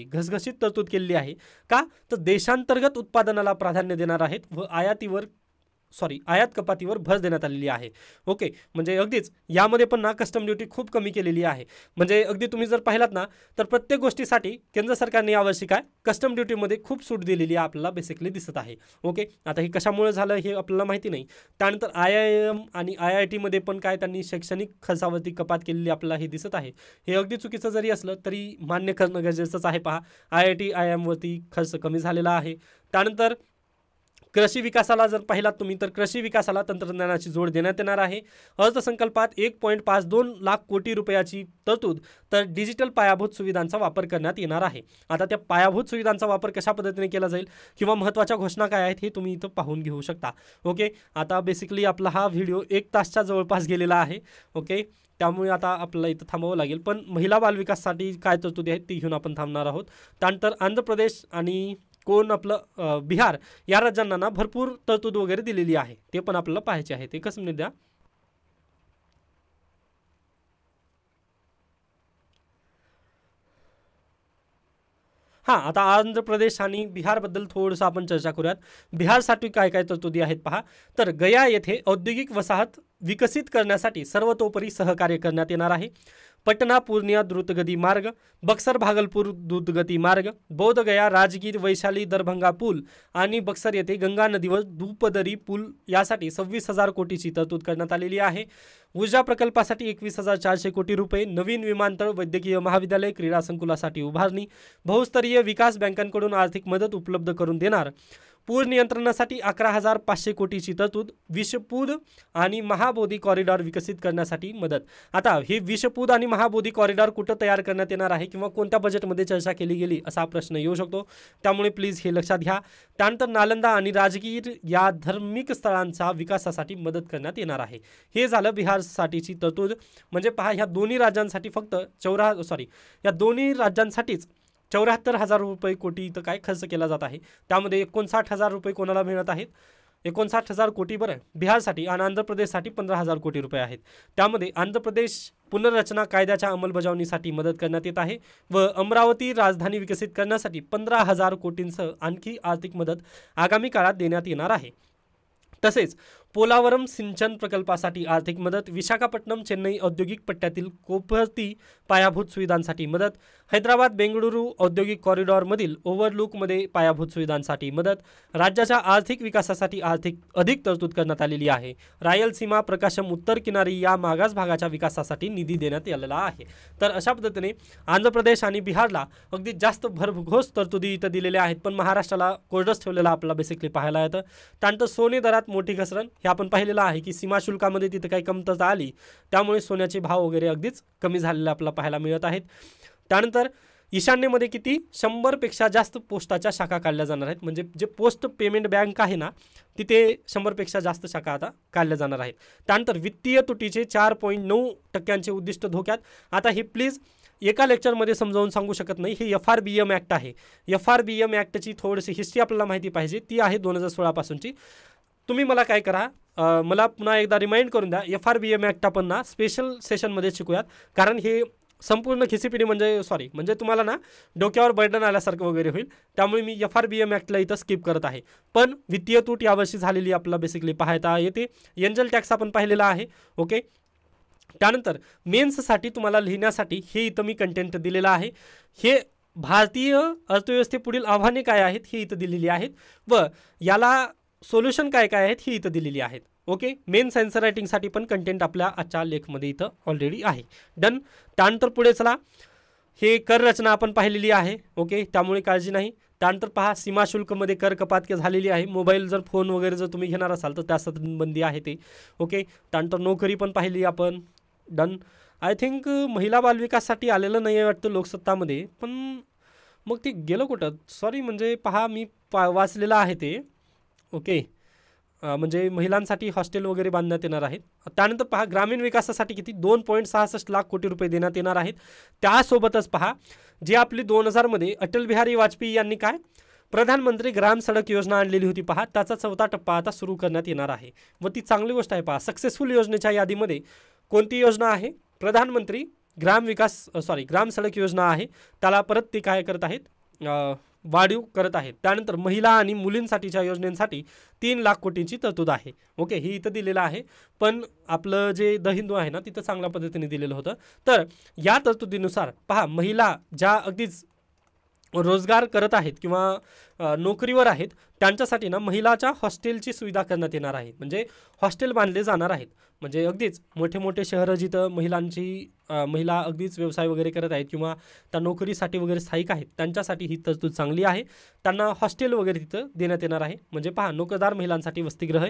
घसघशीत तरतूद केलेली आहे. का? तर देशांतर्गत उत्पादनाला प्राधान्य देणार आहेत व आयात कपातीवर भर देण्यात आलेली आहे. ओके, म्हणजे अगदीच यामध्ये पण ना कस्टम ड्युटी खूप कमी केलेली आहे. म्हणजे अगदी तुम्ही जर पाहिलात ना तर प्रत्येक गोष्टीसाठी केंद्र सरकारने यावर्षी काय कस्टम ड्युटीमध्ये खूप सूट दिलेली आहे आपल्याला बेसिकली दिसत आहे. ओके, आता हे कशामुळे झालं हे आपल्याला माहिती नाही. त्यानंतर IIM आणि IIT मध्ये पण काय त्यांनी शैक्षणिक खर्चावरती कपात केलेली आपल्याला हे दिसत आहे. हे अगदी चुकीचं जरी असलं तरी मान्य करणं गरजेचंच आहे. पहा, IIT IIM वरती खर्च कमी झालेला आहे. त्यानंतर कृषी विकासाला जर पाहिलात तुम्ही तर कृषी विकासाला तंत्रज्ञानाची जोड देण्यात येणार आहे. अर्थसंकल्पात 1.52 लाख कोटी रुपयाची तरतूद, तर डिजिटल पायाभूत सुविधांचा वापर करण्यात येणार आहे. आता त्या पायाभूत सुविधांचा वापर कशा पद्धतीने केला जाईल किंवा महत्त्वाच्या घोषणा काय आहेत हे तुम्ही इथं पाहून घेऊ शकता. ओके, आता बेसिकली आपला हा व्हिडिओ 1 तासच्या जवळपास गेलेला आहे. ओके, त्यामुळे आता आपल्याला इथं थांबावं लागेल. पण महिला बालविकासासाठी काय तरतुदी आहेत ती घेऊन आपण थांबणार आहोत. त्यानंतर आंध्र प्रदेश आणि बिहार या राज्यांना ना भरपूर तरतूद वगैरे दिलेली आहे, ते पण आपल्याला पाहायचे आहे. ते कसं मिनिट द्या. हां, आता आंध्र प्रदेश आणि बिहारबद्दल थोडंसं आपण चर्चा करूयात. बिहारसाठी काय काय तरतुदी आहेत पहा, तर गया येथे औद्योगिक वसाहत विकसित करण्यासाठी सर्वतोपरी सहकार्य करण्यात येणार आहे. पटना पूर्णिया द्रुतगती मार्ग, बक्सर भागलपूर द्रुतगती मार्ग, बोध गया राजगीर वैशाली दरभंगा पूल आणि बक्सर येथे गंगा नदीवर दुपदरी पूल यासाठी 26,000 कोटीची तरतूद करण्यात आलेली आहे. ऊर्जा प्रकल्पासाठी 21,400 कोटी रुपये, नवीन विमानतळ, वैद्यकीय महाविद्यालय, क्रीडा संकुलासाठी उभारणी, बहुस्तरीय विकास बँकांकडून आर्थिक मदत उपलब्ध करून देणार. पूर नियंत्रणासाठी 11,500 कोटीची तरतूद, विषपूद आणि महाबोधी कॉरिडॉर विकसित करण्यासाठी मदत. आता हे विषपूद आणि महाबोधी कॉरिडॉर कुठं तयार करण्यात येणार आहे किंवा कोणत्या बजेटमध्ये चर्चा केली गेली असा प्रश्न येऊ शकतो, त्यामुळे प्लीज हे लक्षात घ्या. त्यानंतर नालंदा आणि राजगीर या धार्मिक स्थळांचा विकासासाठी मदत करण्यात येणार आहे. हे झालं बिहारसाठीची तरतूद. म्हणजे पहा, ह्या दोन्ही राज्यांसाठी फक्त या दोन्ही राज्यांसाठीच 74,000 रुपये कोटी इथं काय खर्च केला जात आहे. त्यामध्ये 59,000 रुपये कोणाला मिळत आहेत? 59,000 कोटी बरं बिहारसाठी, आणि आंध्र प्रदेशसाठी 15,000 कोटी रुपये आहेत. त्यामध्ये आंध्र प्रदेश पुनर्रचना कायद्याच्या अंमलबजावणीसाठी मदत करण्यात येत आहे व अमरावती राजधानी विकसित करण्यासाठी 15,000 कोटींसह आणखी आर्थिक मदत आगामी काळात देण्यात येणार आहे. तसेच पोलावरम सिंचन प्रकल्पासाठी आर्थिक मदत, विशाखापट्टणम चेन्नई औद्योगिक पट्ट्यातील कोपरती पायाभूत सुविधांसाठी मदत, हैदराबाद बेंगळुरू औद्योगिक कॉरिडॉरमधील ओव्हरलुकमध्ये पायाभूत सुविधांसाठी मदत, राज्याच्या आर्थिक विकासासाठी अधिक तरतूद करण्यात आलेली आहे, रायलसीमा प्रकाशम उत्तर किनारी या मागास भागाच्या विकासासाठी निधी देण्यात आलेला आहे. तर अशा पद्धतीने आंध्र प्रदेश आणि बिहारला अगदी जास्त भरघोस तरतुदी इथं दिलेल्या आहेत, पण महाराष्ट्राला कोरडच ठेवलेला आपल्याला बेसिकली पाहायला येतं. त्यानंतर सोने दरात मोठी घसरण हे आपण पाहिलेलं आहे की सीमा शुल्कामध्ये तिथे काही कमतरता आली, त्यामुळे सोन्याचे भाव वगैरे अगदीच कमी झालेले आपल्याला पाहायला मिळत आहेत. त्यानंतर ईशान्येमध्ये किती 100पेक्षा जास्त पोस्टाच्या शाखा काढल्या जाणार आहेत, म्हणजे जे पोस्ट पेमेंट बँक आहे ना तिथे 100पेक्षा जास्त शाखा आता काढल्या जाणार आहेत. त्यानंतर वित्तीय तुटीचे 4.9% उद्दिष्ट धोक्यात. आता हे प्लीज एका लेक्चरमध्ये समजावून सांगू शकत नाही, हे FRBM ॲक्ट आहे. FRBM ॲक्टची थोडीशी हिस्ट्री आपल्याला माहिती पाहिजे, ती आहे 2016 पासूनची. तुम्ही मला काय करा, मला पुन्हा एकदा रिमाइंड करून द्या. FRBM ॲक्ट आपण ना स्पेशल सेशनमध्ये शिकूयात, कारण हे संपूर्ण खिचीपिढी म्हणजे तुम्हाला ना डोक्यावर बर्डन आल्यासारखं वगैरे होईल, त्यामुळे मी FRBM ॲक्टला इथं स्किप करत आहे. पण वित्तीय तूट यावर्षी झालेली आपल्याला बेसिकली पाहता येते. एंजल टॅक्स आपण पाहिलेला आहे. ओके, त्यानंतर मेन्ससाठी तुम्हाला लिहिण्यासाठी हे इथं मी कंटेंट दिलेलं आहे. हे भारतीय अर्थव्यवस्थेपुढील आव्हाने काय आहेत हे इथं दिलेली आहेत व याला सोल्युशन काय काय आहेत ही इथं दिलेली आहेत. ओके, मेन आन्सर रायटिंगसाठी पण कंटेंट आपल्या आजच्या लेखमध्ये इथं ऑलरेडी आहे. डन. त्यानंतर पुढे चला, हे कर रचना आपण पाहिलेली आहे. ओके, त्यामुळे काळजी नाही. त्यानंतर पहा, सीमा शुल्कमध्ये कर कपात झालेली आहे. मोबाईल जर फोन वगैरे जर तुम्ही घेणार असाल तर त्यासाठी बंदी आहे ते. ओके, त्यानंतर नोकरी पण पाहिली आपण. डन. आय थिंक महिला बालविकाससाठी आलेलं नाही आहे वाटतं लोकसत्तामध्ये, पण मग ते गेलं कुठं, सॉरी. म्हणजे पहा, मी वाचलेलं आहे ते. ओके, म्हणजे महिलांसाठी हॉस्टेल वगैरे बांधण्यात येणार आहेत. त्यानंतर पहा, ग्रामीण विकासासाठी किती 2.66 लाख कोटी रुपये देण्यात येणार आहेत. त्यासोबतच पहा, जे आपली 2000 अटल बिहारी वाजपेयी यांनी काय प्रधानमंत्री ग्राम सडक योजना आणलेली होती पहा, त्याचा 4था टप्पा आता सुरू करण्यात येणार आहे व ती चांगली गोष्ट आहे. पहा, सक्सेसफुल योजनेच्या यादीमध्ये कोणती योजना आहे? प्रधानमंत्री ग्राम सडक योजना आहे. त्याला परत ते काय करत आहेत, वाढीव करत आहेत. त्यानंतर महिला आणि मुलींसाठीच्या योजनेसाठी 3 लाख कोटींची तरतूद आहे. ओके, ही इथं दिलेलं आहे, पण आपलं जे द हिंदू आहे ना तिथं चांगल्या पद्धतीने दिलेलं होतं. तर या तरतुदीनुसार पहा, महिला ज्या अगदीच रोजगार करत आहेत किंवा नोकरीवर आहेत त्यांच्यासाठी ना महिलाच्या हॉस्टेलची सुविधा करण्यात येणार आहे. म्हणजे हॉस्टेल बांधले जाणार आहेत. म्हणजे अगदीच मोठे मोठे शहरं जिथं महिला अगदीच व्यवसाय वगैरे करत आहेत किंवा त्या नोकरीसाठी वगैरे स्थायिक आहेत त्यांच्यासाठी ही तरतूद चांगली आहे. त्यांना हॉस्टेल वगैरे तिथं देण्यात येणार आहे. म्हणजे पहा, नोकरदार महिलांसाठी वसतिगृह,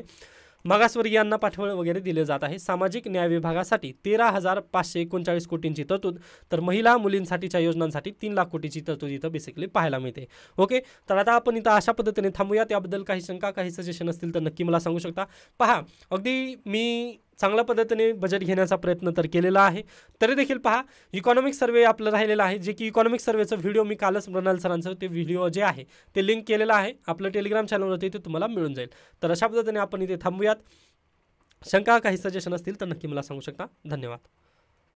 मागासवर्गीयांना पाठबळ वगैरे दिले जात आहे. सामाजिक न्याय विभागासाठी 13,539 कोटींची तरतूद, तर महिला मुलींसाठीच्या योजनांसाठी 3 लाख कोटीची तरतूद इथं बेसिकली पाहायला मिळते. ओके, तर आता आपण इथं अशा पद्धतीने थांबूया. त्याबद्दल काही शंका, काही सजेशन असतील तर नक्की मला सांगू शकता. पहा, अगदी मी चांगल्या पद्धतीने बजेट घेण्याचा प्रयत्न तर केलेला आहे. तरी देखील पहा, इकॉनॉमिक सर्वे आपलं राहिलेलं आहे, जे की इकॉनॉमिक सर्वेचं व्हिडिओ मी कालच मृणाल सरांचं ते व्हिडिओ जे आहे ते लिंक केलेलं आहे आपलं टेलिग्राम चॅनलवरती, ते तुम्हाला मिळून जाईल. तर अशा पद्धतीने आपण इथे थांबूयात. शंका, काही सजेशन असतील तर नक्की मला सांगू शकता. धन्यवाद.